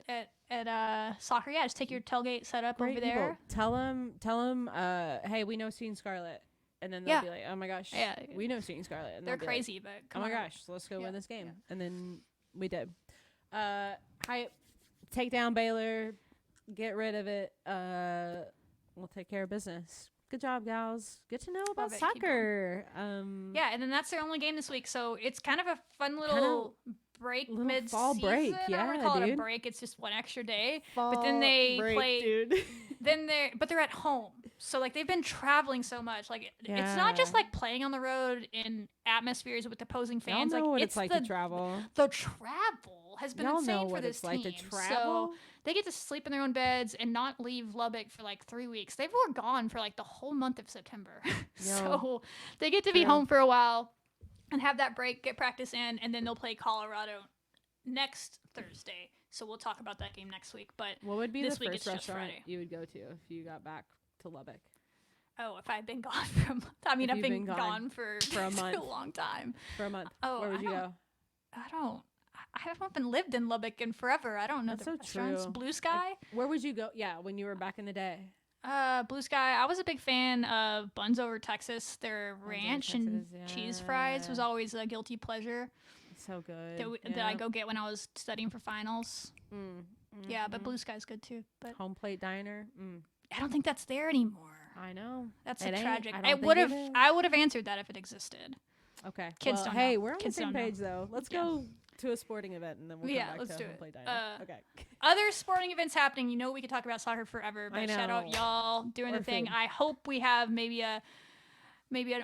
at soccer. Yeah, just take your tailgate set up over there. Tell them, hey, we know Seeing Scarlet, and then they'll be like, oh my gosh, we know Seeing Scarlet. And they're crazy, but oh my gosh, so let's go win this game, and then we did. Hype, take down Baylor, get rid of it. We'll take care of business. Good job, gals. Good to know about soccer. Yeah, and then that's their only game this week, so it's kind of a fun little break, fall break. Yeah, I don't call it a break. It's just one extra day. Fall but then they break, play. Dude. But they're at home, so like they've been traveling so much. Like it's not just like playing on the road in atmospheres with opposing fans. Y'all know like it's like to travel. The travel has been insane for this team. Like to travel. So they get to sleep in their own beds and not leave Lubbock for like 3 weeks. They were gone for like the whole month of September. So they get to be home for a while and have that break, get practice in, and then they'll play Colorado next Thursday. So we'll talk about that game next week. But what would be this the week first restaurant you would go to if you got back to Lubbock? Oh, if I've been gone for a month. I mean, I've been gone for a month. a long time. For a month. Oh, where would you go? I haven't been lived in Lubbock in forever. I don't know That's the so restaurants. true. Blue Sky? Where would you go? Yeah, when you were back in the day. Blue Sky. I was a big fan of Buns Over Texas. Their ranch and cheese fries was always a guilty pleasure. So good. That I go get when I was studying for finals. Yeah, but Blue Sky's good too. But Home Plate Diner. I don't think that's there anymore. I know. That's tragic. I would have answered that if it existed. Okay. Kids don't know. Hey, we're on Kids the same don't page though. Let's go to a sporting event and then we'll come back let's to do Home it. Plate Diner. Okay. Other sporting events happening. You know we could talk about soccer forever, but shout out y'all doing the thing. I hope we have maybe an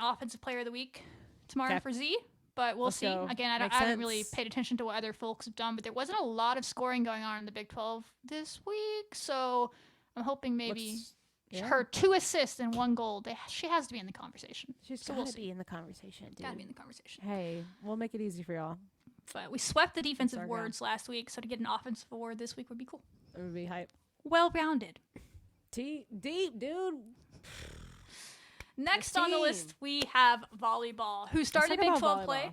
offensive player of the week tomorrow for Z. But we'll see. Go. Again, I haven't really paid attention to what other folks have done, but there wasn't a lot of scoring going on in the Big 12 this week. So I'm hoping maybe her 2 assists and 1 goal. She has to be in the conversation. She's got to be in the conversation, dude. Got to be in the conversation. Hey, we'll make it easy for y'all. But we swept the defensive awards last week, so to get an offensive award this week would be cool. It would be hype. Well-rounded. Deep, dude. Next on the list, we have volleyball, who started Big 12 play.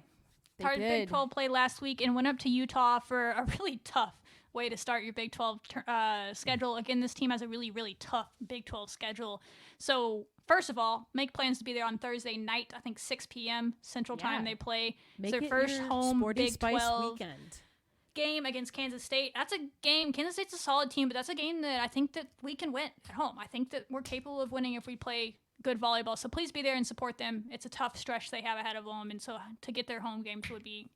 Started Big 12 play last week and went up to Utah for a really tough way to start your Big 12 schedule. Again, this team has a really, really tough Big 12 schedule. So, first of all, make plans to be there on Thursday night. I think 6 p.m. Central Time they play. It's their first home Big 12 weekend game against Kansas State. That's a game. Kansas State's a solid team, but that's a game that I think that we can win at home. I think that we're capable of winning if we play good volleyball. So please be there and support them. It's a tough stretch they have ahead of them, and so to get their home games would be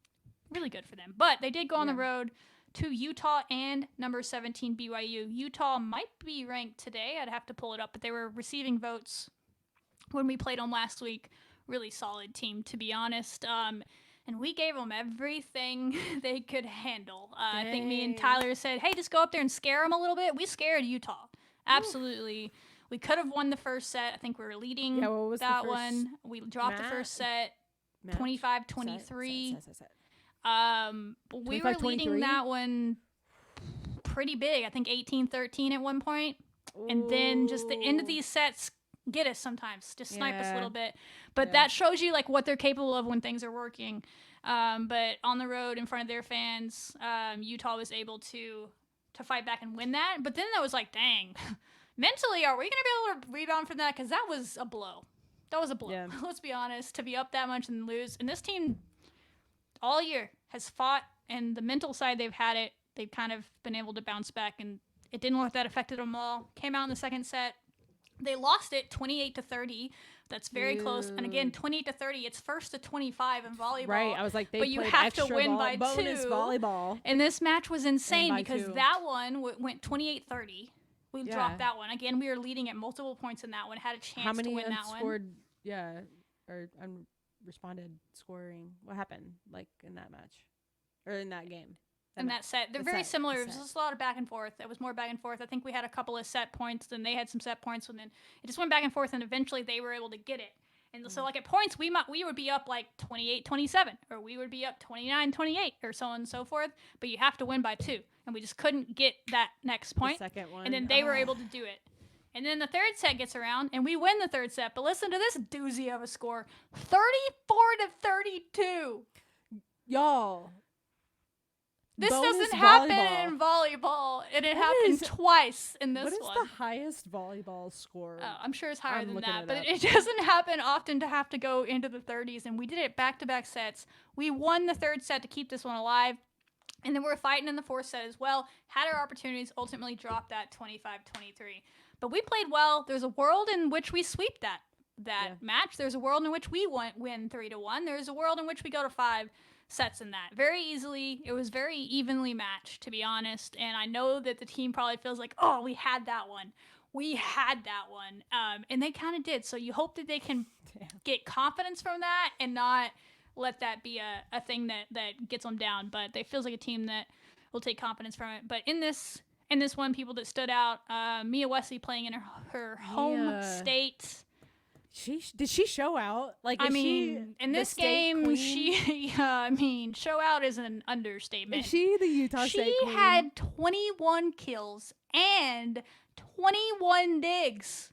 really good for them. But they did go on the road to Utah and number 17 BYU. Utah might be ranked today. I'd have to pull it up, but they were receiving votes when we played them last week really solid team, to be honest. And we gave them everything they could handle. I think me and Tyler said, hey, just go up there and scare them a little bit. We scared Utah. Absolutely. We could have won the first set. I think we were leading that one. We dropped the first set 25-23. We were leading that one pretty big. I think 18-13 at one point. Ooh. And then just the end of these sets get us sometimes, just snipe us a little bit. But that shows you like what they're capable of when things are working. But on the road in front of their fans, Utah was able to fight back and win that. But then I was like, dang, mentally, are we going to be able to rebound from that? Because that was a blow. That was a blow. Yeah. Let's be honest, to be up that much and lose. And this team all year has fought, and the mental side, they've had it. They've kind of been able to bounce back, and it didn't look that affected them all. Came out in the second set. They lost it 28-30. That's very close. And again, 28-30. It's first to 25 in volleyball. Right. I was like, but you have to win by bonus 2. Volleyball. And this match was insane because that one went 28-30. We dropped that one. Again, we were leading at multiple points in that one. Had a chance to win that one. How many or unresponded scoring? What happened like in that match or in that game? In that set. They're very similar. It was just a lot of back and forth. It was more back and forth. I think we had a couple of set points, then they had some set points, and then it just went back and forth, and eventually they were able to get it. And so, like, at points, we would be up, like, 28-27, or we would be up 29-28, or so on and so forth, but you have to win by 2. And we just couldn't get that next point. The second one. And then they were able to do it. And then the third set gets around, and we win the third set. But listen to this doozy of a score. 34-32. Y'all. This doesn't happen in volleyball, and it happened twice in this one. What is the highest volleyball score? Oh, I'm sure it's higher than that, but it doesn't happen often to have to go into the 30s, and we did it back-to-back sets. We won the third set to keep this one alive, and then we were fighting in the fourth set as well. Had our opportunities, ultimately dropped that 25-23. But we played well. There's a world in which we sweep that match. There's a world in which we win 3-1. There's a world in which we go to 5 sets in that very easily. It was very evenly matched, to be honest, and I know that the team probably feels like, oh, we had that one, and they kind of did. So you hope that they can get confidence from that and not let that be a thing that gets them down. But it feels like a team that will take confidence from it. But in this one, people that stood out, Mia Wesley playing in her home state. Did she show out? Like, in this game, show out is an understatement. Is she the Utah State queen? She had 21 kills and 21 digs.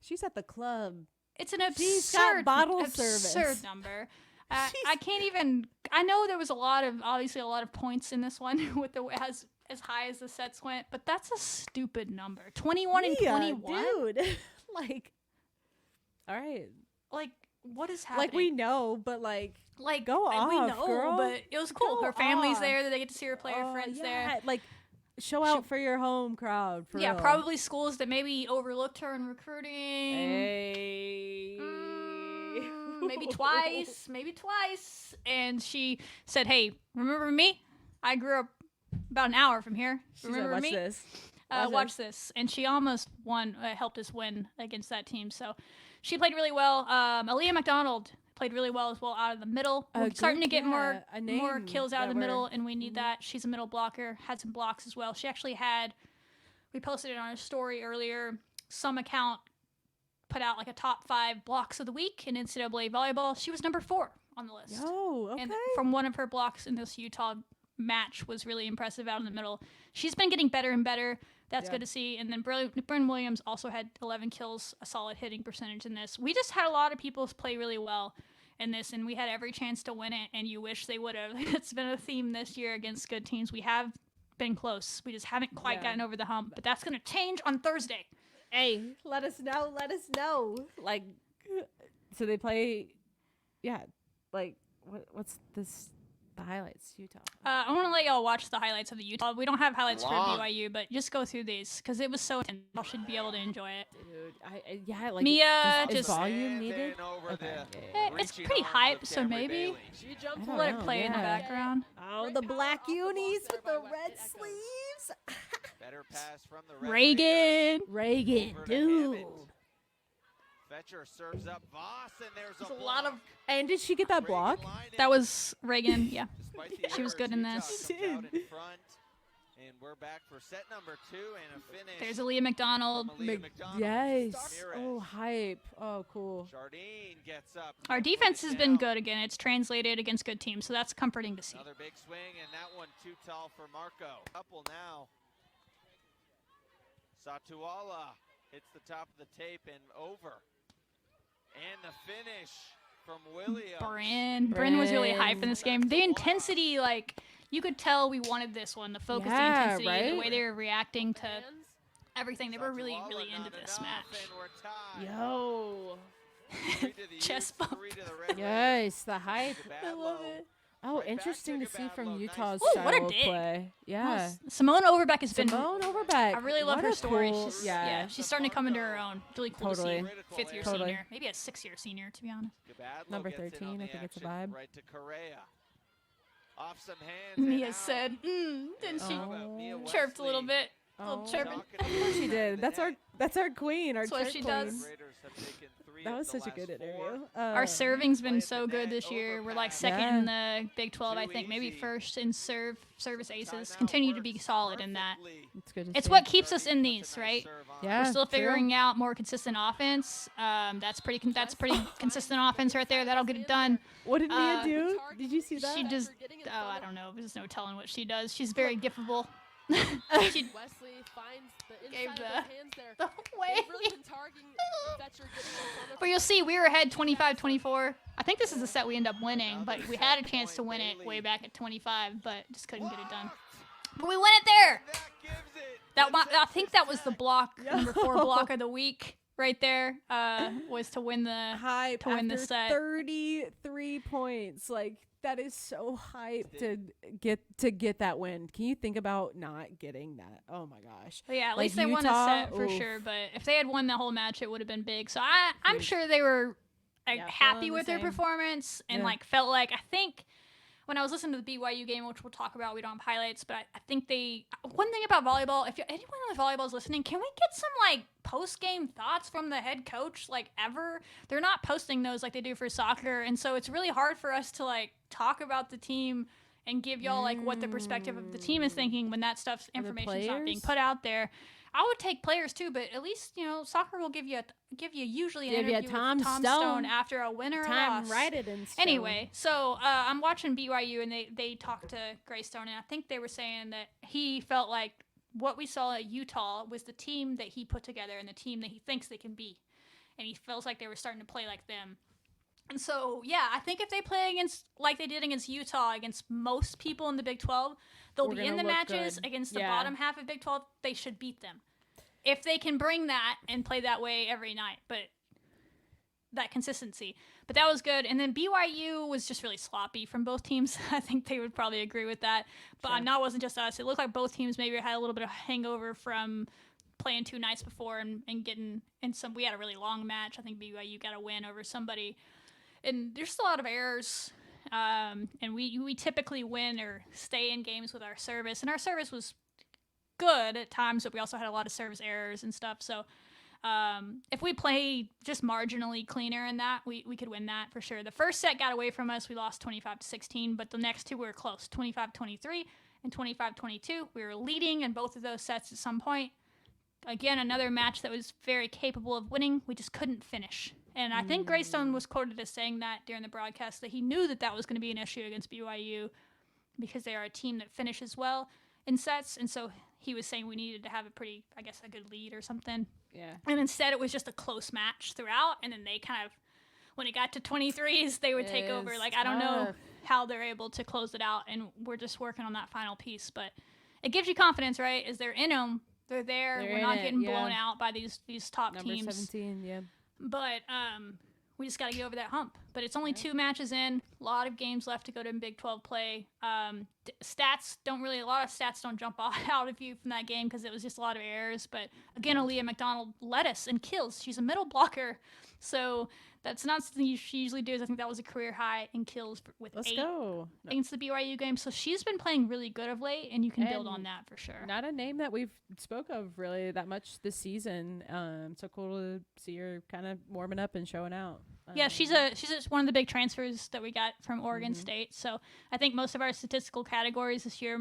She's at the club. It's an absurd service number. I can't even. I know there was obviously a lot of points in this one with as high as the sets went, but that's a stupid number. 21 and 21, dude. Like. All right. Like, what is happening? Like, we know, but, like go off, we know, girl. But it was cool. Her family's there, that they get to see her play, her friends there. Like, show out for your home crowd, for real. Probably schools that maybe overlooked her in recruiting. Hey. Maybe twice. And she said, hey, remember me? I grew up about an hour from here. Remember me? Watch this. And she almost helped us win against that team. So she played really well. Aaliyah McDonald played really well as well out of the middle. We're starting to get more kills out of the middle, and we need that. She's a middle blocker. Had some blocks as well. She actually we posted it on our story earlier, some account put out like a top 5 blocks of the week in NCAA volleyball. She was number 4 on the list. Oh, okay. And from one of her blocks in this Utah match was really impressive out in the middle. She's been getting better and better. That's good to see. And then Bryn Williams also had 11 kills, a solid hitting percentage in this. We just had a lot of people play really well in this, and we had every chance to win it, and you wish they would have. It's been a theme this year against good teams. We have been close. We just haven't quite gotten over the hump, but that's going to change on Thursday. Hey, let us know. Like, so they play, like, what's this? The highlights, Utah. I want to let y'all watch the highlights of the Utah. We don't have highlights for BYU, but just go through these because it was so intense. Y'all should be able to enjoy it. Dude, like Mia is volume needed? Okay. It's pretty hype, so maybe we'll let it play in the background. Oh, the black unis with the red sleeves. Better pass from the Reagan, dude. Fetcher serves up Voss, and there's a lot of. And did she get that block? That was Reagan. Yeah, she was errors, good in Utah this. comes out in front, and we're back for set number 2 and a finish. There's Aaliyah McDonald. Yes. Oh, hype. Oh, cool. Jardine gets up. Our defense has been good again. It's translated against good teams, so that's comforting to see. Another big swing, and that one too tall for Marco. Couple now. Satuala hits the top of the tape and over. And the finish from Williams. Bryn was really hype in this game. The intensity, like, you could tell we wanted this one. The focus, the intensity, right? the way they were reacting to everything. They were really, really into this match. Yo. Chest bump. Yes, the hype. I love it. Oh, interesting to see from Utah's style what a of dig. play. Yeah. Simone Overbeck has been. Simone Overbeck. I really love What her a story. cool- She's starting to come into her own. Really cool Totally. to see. Fifth-year Totally. senior, maybe a 6-year senior, to be honest. Number 13, I think it's a vibe. Right to Correa. Off some hands. Mia said, didn't she? Chirped a little bit. A little chirping. Of course she did. That's our queen. Our That's what chirp she queen. does. That was such a good interview. Our serving's been so good this year. We're like second in the Big 12, I think, maybe first in service aces. Continue to be solid in that. It's good. It's what keeps us in these, right? Yeah, We're still true. figuring out more consistent offense. That's pretty consistent offense right there. That'll get it done. What did Mia do? Did you see that? She just, I don't know. There's no telling what she does. She's very giftable. She Wesley finds the gave inside of the hands there. the way. They've really been targeting Fetcher getting in front of But you'll see, we were ahead 25-24. I think this is the set we end up winning, but we had a chance to win it way back at 25, but just couldn't get it done. But we win it there. I think that was the block, number 4 block of the week right there, was to win the hype to win the after set. 33 points. Like, that is so hype to get that win. Can you think about not getting that? Oh my gosh. But yeah, at Like least they won a Utah, set for oof. sure. But if they had won the whole match, it would have been big. So I'm sure they were happy feeling with the their same. performance and Yeah. like felt like, I think when I was listening to the BYU game, which we'll talk about, we don't have highlights, but I think one thing about volleyball, if anyone on the volleyball is listening, can we get some like post-game thoughts from the head coach, like ever? They're not posting those like they do for soccer, and so it's really hard for us to like talk about the team and give y'all like what the perspective of the team is thinking when that stuff's information's not being players? put out there. I would take players too, but at least, you know, soccer will give you usually an Give you a interview Tom with Tom Stone. Stone after a win or a Time loss. write it in stone. Anyway, so I'm watching BYU, and they talked to Greystone, and I think they were saying that he felt like what we saw at Utah was the team that he put together and the team that he thinks they can be, and he feels like they were starting to play like them. And so, yeah, I think if they play against like they did against Utah, against most people in the Big 12, they'll We're be in gonna the look matches good. against the Yeah. bottom half of Big 12. They should beat them if they can bring that and play that way every night. But that consistency. But that was good. And then BYU was just really sloppy from both teams. I think they would probably agree with that. But no, it wasn't just us. It looked like both teams maybe had a little bit of hangover from playing 2 nights before and getting in some. We had a really long match. I think BYU got a win over somebody. And there's just a lot of errors. And we typically win or stay in games with our service. And our service was good at times, but we also had a lot of service errors and stuff. So if we play just marginally cleaner in that, we could win that for sure. The first set got away from us. We lost 25-16, but the next 2 were close, 25-23 and 25-22. We were leading in both of those sets at some point. Again, another match that was very capable of winning. We just couldn't finish. And I think Greystone was quoted as saying that during the broadcast, that he knew that was going to be an issue against BYU because they are a team that finishes well in sets. And so he was saying we needed to have a good lead or something. Yeah. And instead it was just a close match throughout. And then they kind of, when it got to 23s, they would take over. Like, I don't know how they're able to close it out. And we're just working on that final piece. But it gives you confidence, right? Is they're in them. They're there. We're not getting blown out by these top Number teams. 17, yeah. But we just got to get over that hump. but it's only 2 matches in. A lot of games left to go to in Big 12 play. A lot of stats don't jump out of you from that game because it was just a lot of errors. But again, Aaliyah McDonald led us in kills. She's a middle blocker, so that's not something she usually does. I think that was a career high in kills with 8 against the BYU game. So she's been playing really good of late, and you can build on that for sure. Not a name that we've spoke of really that much this season. So cool to see her kind of warming up and showing out. Yeah, she's just one of the big transfers that we got from Oregon State. So I think most of our statistical categories this year,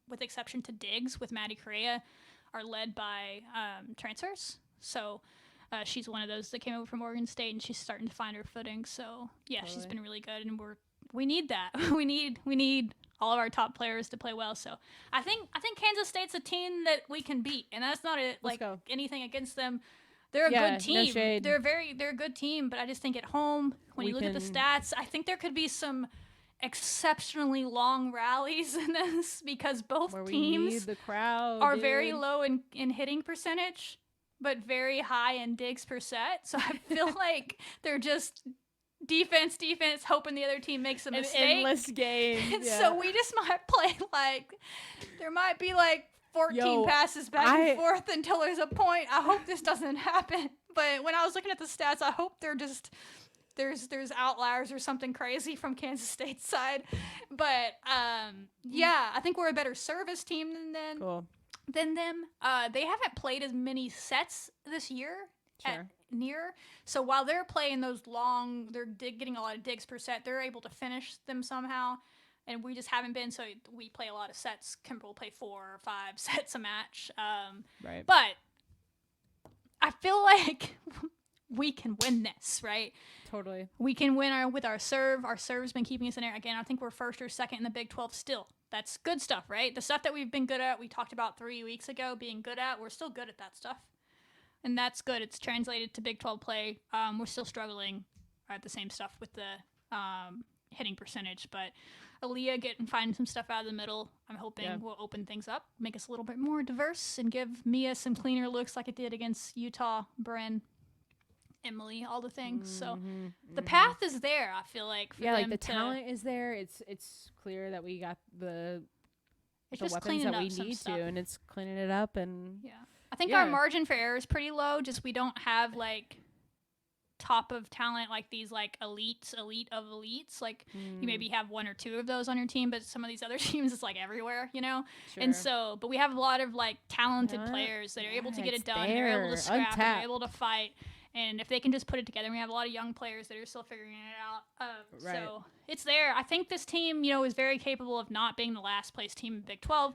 with exception to Diggs with Maddie Correa, are led by transfers. So she's one of those that came over from Oregon State, and she's starting to find her footing. So yeah, she's been really good, and we need that. we need all of our top players to play well. So I think Kansas State's a team that we can beat, and that's not anything against them. They're a good team. No shade. They're a good team, but I just think at home, when you look at the stats, I think there could be some exceptionally long rallies in this because both teams are very low in hitting percentage, but very high in digs per set. So I feel like they're just defense, hoping the other team makes a mistake. An endless game. Yeah. So we just might play there might be 14 passes back and forth until there's a point. I hope this doesn't happen. But when I was looking at the stats, I hope they're just there's outliers or something crazy from Kansas State's side. But I think we're a better service team than them. They haven't played as many sets this year at near. So while they're playing those long, they're getting a lot of digs per set. They're able to finish them somehow. And we just haven't been, so we play a lot of sets. Kimber will play 4 or 5 sets a match. Right. But I feel like we can win this, right? Totally. We can win with our serve. Our serve's been keeping us in there. Again, I think we're first or second in the Big 12 still. That's good stuff, right? The stuff that we've been good at, we talked about 3 weeks ago being good at, we're still good at that stuff. And that's good. It's translated to Big 12 play. We're still struggling at the same stuff with the hitting percentage, but Aaliyah finding some stuff out of the middle, I'm hoping will open things up, make us a little bit more diverse, and give Mia some cleaner looks like it did against Utah, Bryn, Emily, all the things. So the path is there, I feel like. For them the talent is there. It's clear that we got the weapons that we need to, and it's cleaning it up. And I think our margin for error is pretty low. Just we don't have top of talent these elite of elites. You maybe have 1 or 2 of those on your team, but some of these other teams it's everywhere, Sure. And so, but we have a lot of talented players that are able to get it done. They're able to scrap. They're able to fight. And if they can just put it together, we have a lot of young players that are still figuring it out. So it's there. I think this team, is very capable of not being the last place team in Big 12.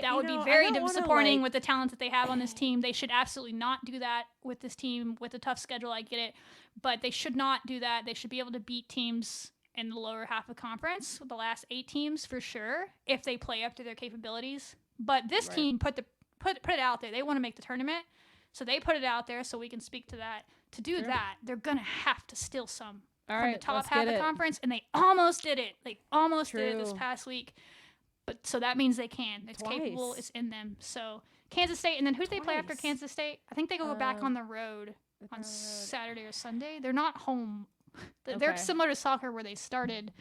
That would be very disappointing with the talent that they have on this team. They should absolutely not do that with this team with a tough schedule. I get it, but they should not do that. They should be able to beat teams in the lower half of conference, the last 8 teams for sure, if they play up to their capabilities. But this team put it out there. They want to make the tournament. So they put it out there so we can speak to that. To do that, they're going to have to steal some from the top half of the conference, and they almost did it. They almost did it this past week. But so that means they can. It's capable. It's in them. So Kansas State, and then who do they play after Kansas State? I think they go back on the road on Saturday or Sunday. They're not home. They're similar to soccer where they started.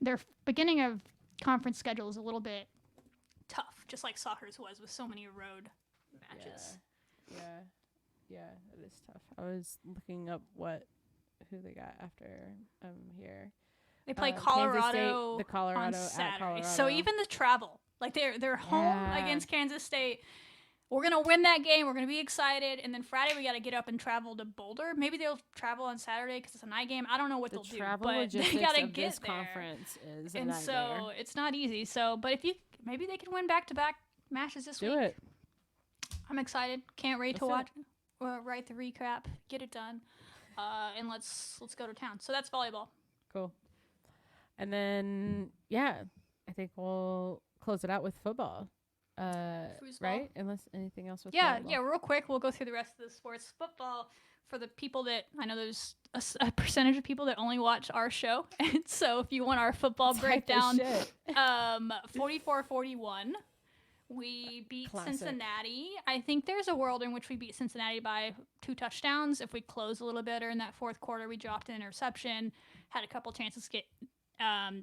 Their beginning of conference schedule is a little bit tough, just like soccer's was with so many road matches. Yeah, it is tough. I was looking up who they got after here. They play Colorado, on Saturday. Colorado. So even the travel, they're home against Kansas State. We're gonna win that game. We're gonna be excited, and then Friday we got to get up and travel to Boulder. Maybe they'll travel on Saturday because it's a night game. I don't know what they'll do, but they gotta get this there. Conference is and so it's not easy. So, but maybe they can win back-to-back matches this week. Do it. I'm excited. Can't wait to watch. Write the recap, get it done, and let's go to town. So that's volleyball. Cool. And then I think we'll close it out with football. Right? Unless anything else with volleyball. Real quick, we'll go through the rest of the sports. Football, for the people that I know, there's a percentage of people that only watch our show, and so if you want our football breakdown, 44-41. We beat Classic. Cincinnati. I think there's a world in which we beat Cincinnati by 2 touchdowns. If we close a little better in that fourth quarter, we dropped an interception, had a couple chances to get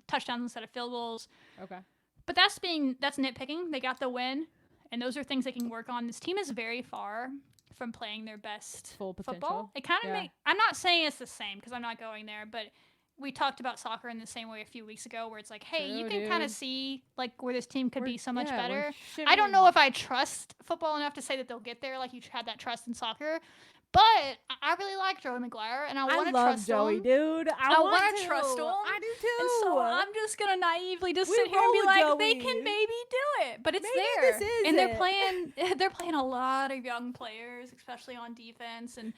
touchdowns instead of field goals. Okay. But that's nitpicking. They got the win, and those are things they can work on. This team is very far from playing their best Full potential. football. It kind of I'm not saying it's the same because I'm not going there, but we talked about soccer in the same way a few weeks ago where it's like, hey, True, you can kind of see like where this team could be so much we're better. shivering. I don't know if I trust football enough to say that they'll get there like you had that trust in soccer, but I really like Joey McGuire and I want to trust Joey, him. dude. I want to trust him. I do too. And so I'm just gonna naively just We sit here and be roll like, with they Joey. can maybe do it, but it's Maybe there. this is and it. they're playing a lot of young players, especially on defense and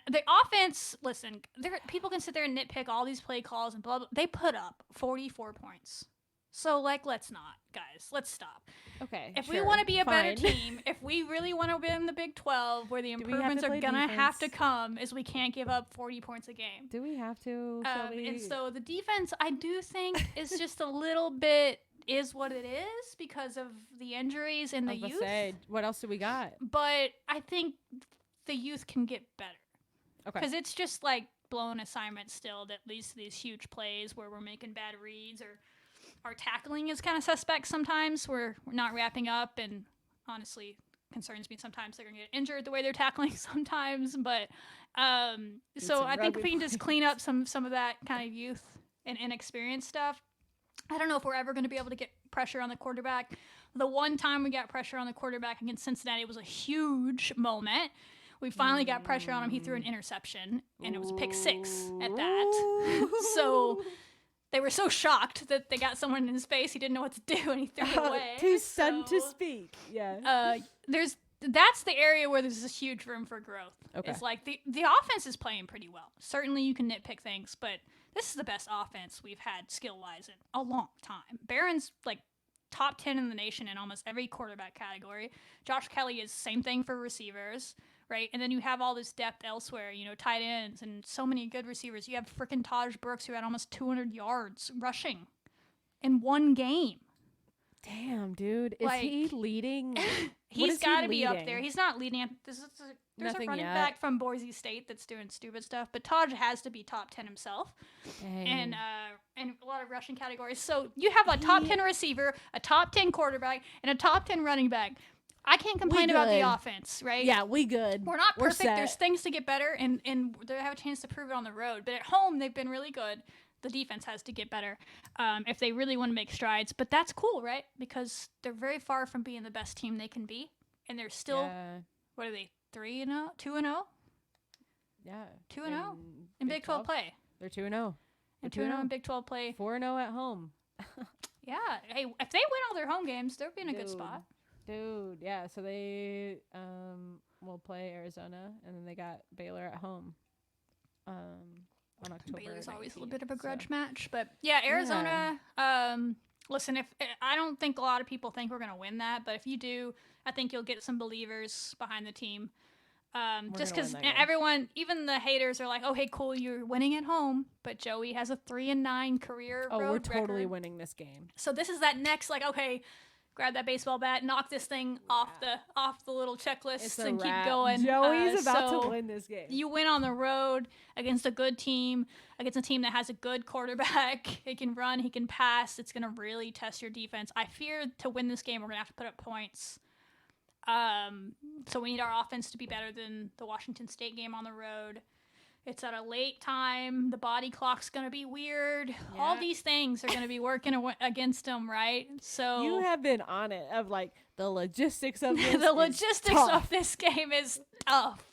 the offense. Listen, people can sit there and nitpick all these play calls and blah blah. They put up 44 points. So like, let's not, guys. Let's stop. Okay. If we sure, want to be a fine. better team, if we really want to win the Big 12, where the we have to improvements are play gonna have to defense? come, is we can't give up 40 points a game. Do we have to? Shelby? And so the defense, I do think, is just a little bit is what it is because of the injuries and the I was youth. gonna say, what else do we got? But I think the youth can get better. Okay. Because it's just like blown assignments still that leads to these huge plays where we're making bad reads or our tackling is kind of suspect sometimes. We're not wrapping up and honestly concerns me sometimes they're going to get injured the way they're tackling sometimes. But so I think if we can just clean up some of that kind of youth and inexperienced stuff, I don't know if we're ever going to be able to get pressure on the quarterback. The one time we got pressure on the quarterback against Cincinnati was a huge moment. We finally got pressure on him. He threw an interception, and it was pick 6 at that. So they were so shocked that they got someone in his face. He didn't know what to do, and he threw it away. Too stunned to speak. Yeah. That's the area where there's this huge room for growth. Okay. It's like the offense is playing pretty well. Certainly you can nitpick things, but this is the best offense we've had skill-wise in a long time. Barron's like top 10 in the nation in almost every quarterback category. Josh Kelly is same thing for receivers, right? And then you have all this depth elsewhere, tight ends and so many good receivers. You have frickin' Taj Brooks who had almost 200 yards rushing in one game. Damn, dude. Is he leading? He's got to be up there. He's not leading. There's Nothing a running yet. back from Boise State that's doing stupid stuff, but Taj has to be top 10 himself. Dang. And a lot of rushing categories. So you have a top 10 receiver, a top 10 quarterback, and a top 10 running back. I can't complain about the offense, right? Yeah, we good. We're not perfect. Set. There's things to get better, and they have a chance to prove it on the road. But at home, they've been really good. The defense has to get better if they really want to make strides. But that's cool, right? Because they're very far from being the best team they can be. And they're still, what are they, 3-0? 2-0? Yeah. 2-0 in Big 12 play. They're 2-0. And 2-0 in Big 12 play. 4-0 at home. Yeah. Hey, if they win all their home games, they'll be in a good spot. Dude, yeah. So they will play Arizona, and then they got Baylor at home on October. Baylor's 19th, always a little bit of a grudge match. But, yeah, Arizona, listen, I don't think a lot of people think we're going to win that. But if you do, I think you'll get some believers behind the team. Just because everyone, even the haters are like, oh, hey, cool, you're winning at home. But Joey has a 3-9 career road we're totally record. winning this game. So this is that next, like, okay, grab that baseball bat, knock this thing off the little checklist and keep going. Joey's about to win this game. You win on the road against a good team, against a team that has a good quarterback. He can run, he can pass. It's going to really test your defense. I fear to win this game, we're going to have to put up points. So we need our offense to be better than the Washington State game on the road. It's at a late time. The body clock's going to be weird. Yeah. All these things are going to be working against them, right? So you have been on it of like the logistics of this. The logistics of this game is tough.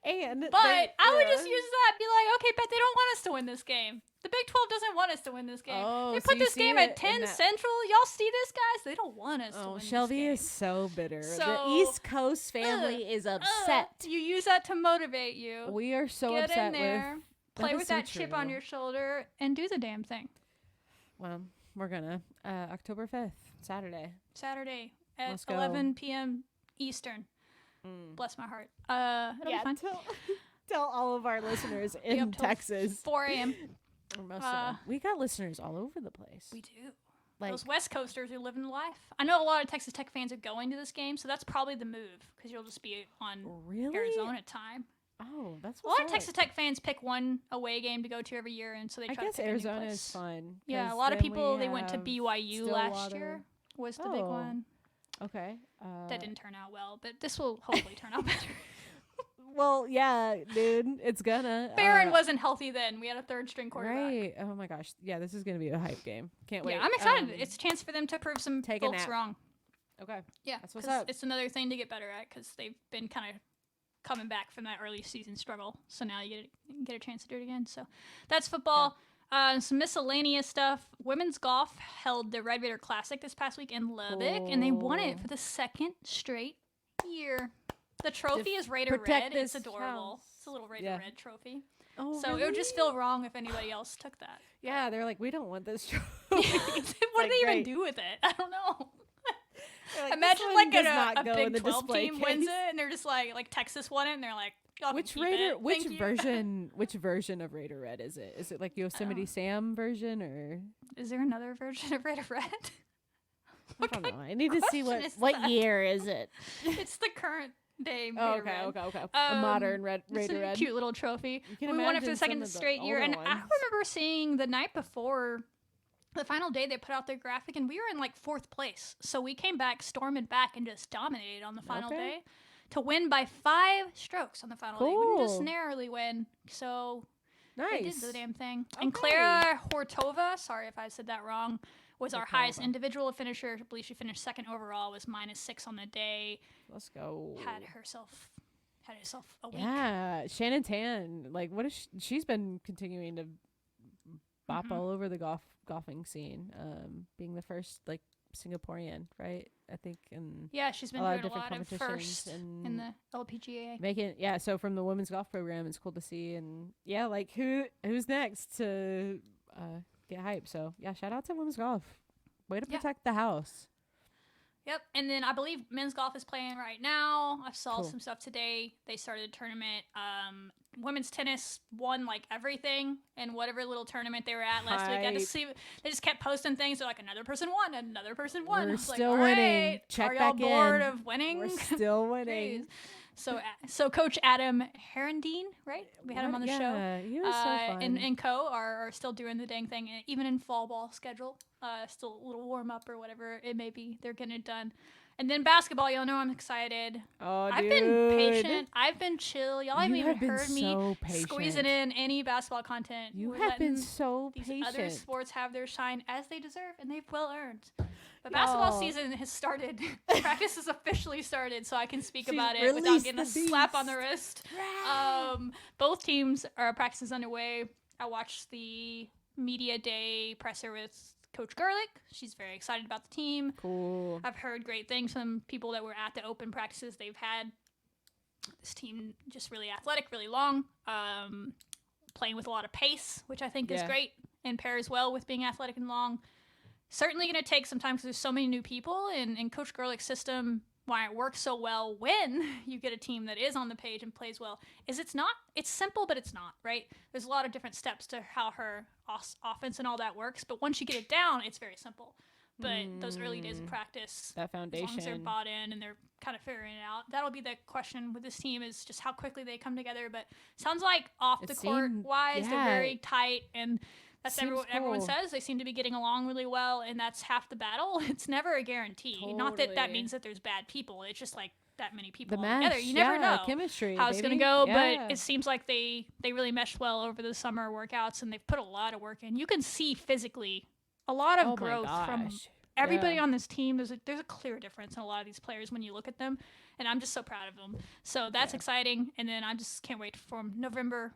But I would just use that and be like, okay, but they don't want us to win this game. The Big 12 doesn't want us to win this game. They put this game at 10 Central. Y'all see this, guys? They don't want us to win this game. Shelby is so bitter. The East Coast family is upset. You use that to motivate you. We are so Get upset in there, play with that chip on your your shoulder, and do the damn thing. Well, we're gonna. October 5th, Saturday at 11 p.m. Eastern. Bless my heart. It'll be fun. Tell all of our listeners in Texas. 4 a.m. We got listeners all over the place. We do. Like those West Coasters who live in life. I know a lot of Texas Tech fans are going to this game, so that's probably the move because you'll just be on Arizona time. Oh, that's a lot of Texas Tech fans pick one away game to go to every year, and so they try to pick Arizona a new place. is fun. Yeah, a lot of people they went to BYU last year. Was the big one. Okay. That didn't turn out well, but this will hopefully turn out better. Well, yeah, dude, it's gonna. Barron wasn't healthy then. We had a third-string quarterback. Right. Oh my gosh. Yeah, this is gonna be a hype game. Can't wait. Yeah, I'm excited. It's a chance for them to prove some folks wrong. Okay. Yeah, that's what's up. It's another thing to get better at because they've been kind of coming back from that early season struggle. So now you get a chance to do it again. So that's football. Some miscellaneous stuff. Women's golf held the Red Raider Classic this past week in Lubbock, and they won it for the second straight year. The trophy is Raider Red. It's adorable. House. It's a little Raider Red trophy. Oh, so really? it would just feel wrong if anybody else took that. Yeah, they're like, we don't want this trophy. What do they even do with it? I don't know. Like, imagine like a Big 12 team case. wins it, and they're just like Texas won it, and they're like, y'all which can keep Raider? it. Which Thank you. version? Which version of Raider Red is it? Is it like Yosemite Sam version, or is there another version of Raider Red? I don't know. I need to see what that? year is it. It's the current day. Oh, Raider okay. Red. A modern Raider It's a Red. cute little trophy. We won it for the second straight year, and I remember seeing the night before the final day they put out their graphic, and we were in like 4th place. So we came back, stormed back, and just dominated on the final day to win by 5 strokes on the final day. We didn't just narrowly win. So they did the damn thing. And Clara Hortova, sorry if I said that wrong, was our highest individual finisher. I believe she finished 2nd overall, was -6 on the day. Let's go. Had herself a week. Yeah, Shannon Tan. Like, what is she's been continuing to bop all over the golfing scene, being the first like Singaporean, right? I think she's been doing a lot of firsts in the LPGA. So from the women's golf program, it's cool to see, and like who's next to get hype. So shout out to women's golf. Way to protect the house. Yep, and then I believe men's golf is playing right now. I saw some stuff today. They started a tournament. Women's tennis won like everything in whatever little tournament they were at last week. I had to see. They just kept posting things. They're like, another person won. We're still like, winning. Right, check are y'all back bored in. of winning? We're still winning. So Coach Adam Herendeen, right? We had him on the show. He was so fun. And co are still doing the dang thing, even in fall ball schedule. Still a little warm up or whatever it may be. They're getting it done. And then basketball, y'all know I'm excited. Oh, I've been patient. I've been chill. Y'all haven't even heard me squeezing in any basketball content. You have been so patient. These other sports have their shine as they deserve, and they've well earned. But basketball season has started. Practice has officially started, so I can speak about it without getting a slap on the wrist. Both teams are practices underway. I watched the media day presser with Coach Gerlich. She's very excited about the team. Cool. I've heard great things from people that were at the open practices they've had. This team just really athletic, really long, playing with a lot of pace, which I think is great and pairs well with being athletic and long. Certainly going to take some time because there's so many new people, and Coach Gerlich's system, why it works so well when you get a team that is on the page and plays well, is it's simple, but it's not, right? There's a lot of different steps to how her offense and all that works, but once you get it down, it's very simple. But those early days of practice, that foundation, as long as they're bought in and they're kind of figuring it out, that'll be the question with this team, is just how quickly they come together. But sounds like off the court wise, they're very tight, and that's everyone says. They seem to be getting along really well, and that's half the battle. It's never a guarantee. Totally. Not that means that there's bad people. It's just like that many people the all together. You never know chemistry, how it's going to go, but it seems like they really meshed well over the summer workouts, and they've put a lot of work in. You can see physically a lot of growth from everybody on this team. There's a clear difference in a lot of these players when you look at them, and I'm just so proud of them. So that's exciting, and then I just can't wait for November.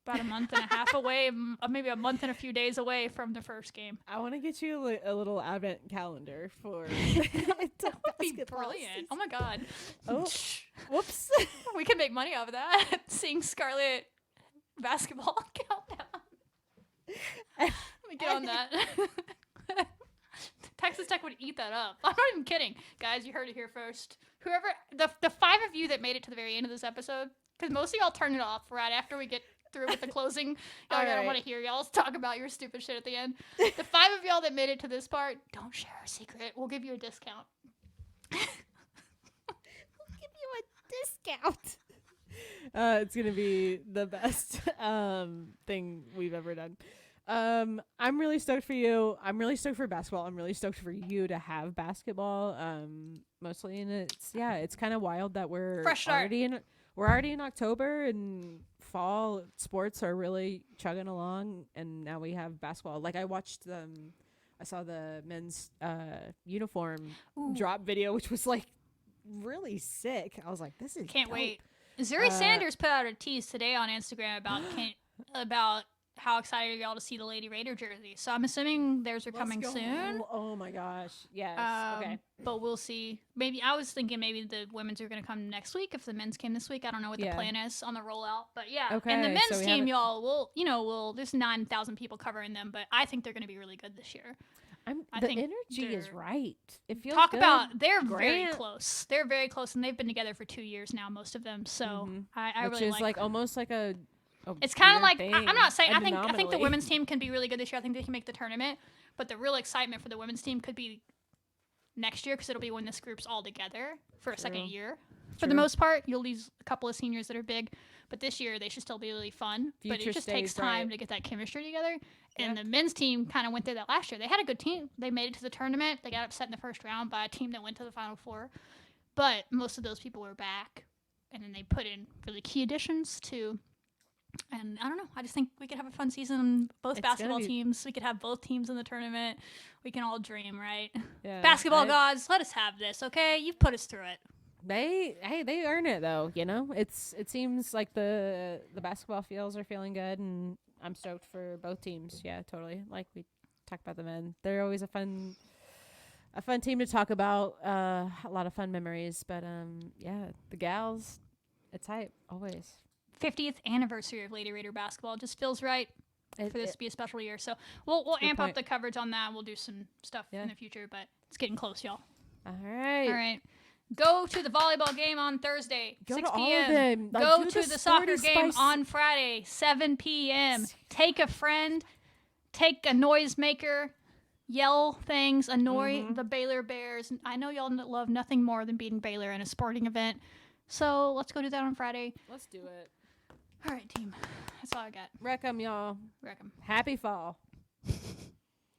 About a month and a half away, maybe a month and a few days away from the first game. I want to get you a little advent calendar for that would be brilliant. Oh my god. Oh, whoops. We can make money off of that. Seeing Scarlet basketball countdown. Let me get on that. Texas Tech would eat that up. I'm not even kidding. Guys, you heard it here first. Whoever, the 5 of you that made it to the very end of this episode, because most of y'all turn it off right after we get through with the closing. All I don't right. want to hear y'all talk about your stupid shit at the end. The 5 of y'all that made it to this part, don't share our secret. We'll give you a discount. Discount. It's gonna be the best thing we've ever done. I'm really stoked for you. I'm really stoked for basketball. I'm really stoked for you to have basketball. Mostly, and it's kind of wild that we're Fresh start. already in October, and fall sports are really chugging along, and now we have basketball. Like I saw the men's uniform drop video, which was like really sick. I was like, this is Can't dope. wait. Zuri Sanders put out a tease today on Instagram about how excited y'all to see the Lady Raider jersey. So I'm assuming theirs are coming soon. Oh my gosh. Yes. Okay. But we'll see. Maybe I was thinking maybe the women's are going to come next week if the men's came this week. I don't know what the plan is on the rollout. But yeah. Okay, And the men's so we team, haven't- y'all, there's 9,000 people covering them, but I think they're going to be really good this year. The energy is right. It feels Talk good. about they're very Grant. close. They're very close, and they've been together for 2 years now, most of them. So I which really is like almost like a it's kind of weird like thing, I'm not saying I think the nominally. women's team can be really good this year. I think they can make the tournament, but the real excitement for the women's team could be next year because it'll be when this group's all together for a second year. For the most part, you'll lose a couple of seniors that are big, but this year they should still be really fun. But Future it just takes stays time bright. to get that chemistry together. And the men's team kind of went through that last year. They had a good team. They made it to the tournament. They got upset in the first round by a team that went to the Final Four, but most of those people were back, and then they put in really key additions to. And I don't know. I just think we could have a fun season. Both It's basketball gonna be- teams. We could have both teams in the tournament. We can all dream, right? Yeah, Basketball gods, let us have this, okay? You've put us through it. They earn it though. You know, it seems like the basketball fields are feeling good, and I'm stoked for both teams. Yeah, totally. Like we talked about the men, they're always a fun team to talk about. A lot of fun memories, but yeah, the gals, it's hype always. 50th anniversary of Lady Raider basketball just feels right for this to be a special year. So we'll Good amp up point. the coverage on that. We'll do some stuff in the future, but it's getting close, y'all. All right. All right. Go to the volleyball game on Thursday, Go 6 to all p.m. of them. Like, Go do to the the soccer Sporty game Spice- on Friday, 7 p.m. Take a friend, take a noisemaker, yell things, annoy the Baylor Bears. I know y'all love nothing more than beating Baylor in a sporting event. So let's go do that on Friday. Let's do it. All right, team. That's all I got. Wreck 'em, y'all. Wreck 'em. Happy fall.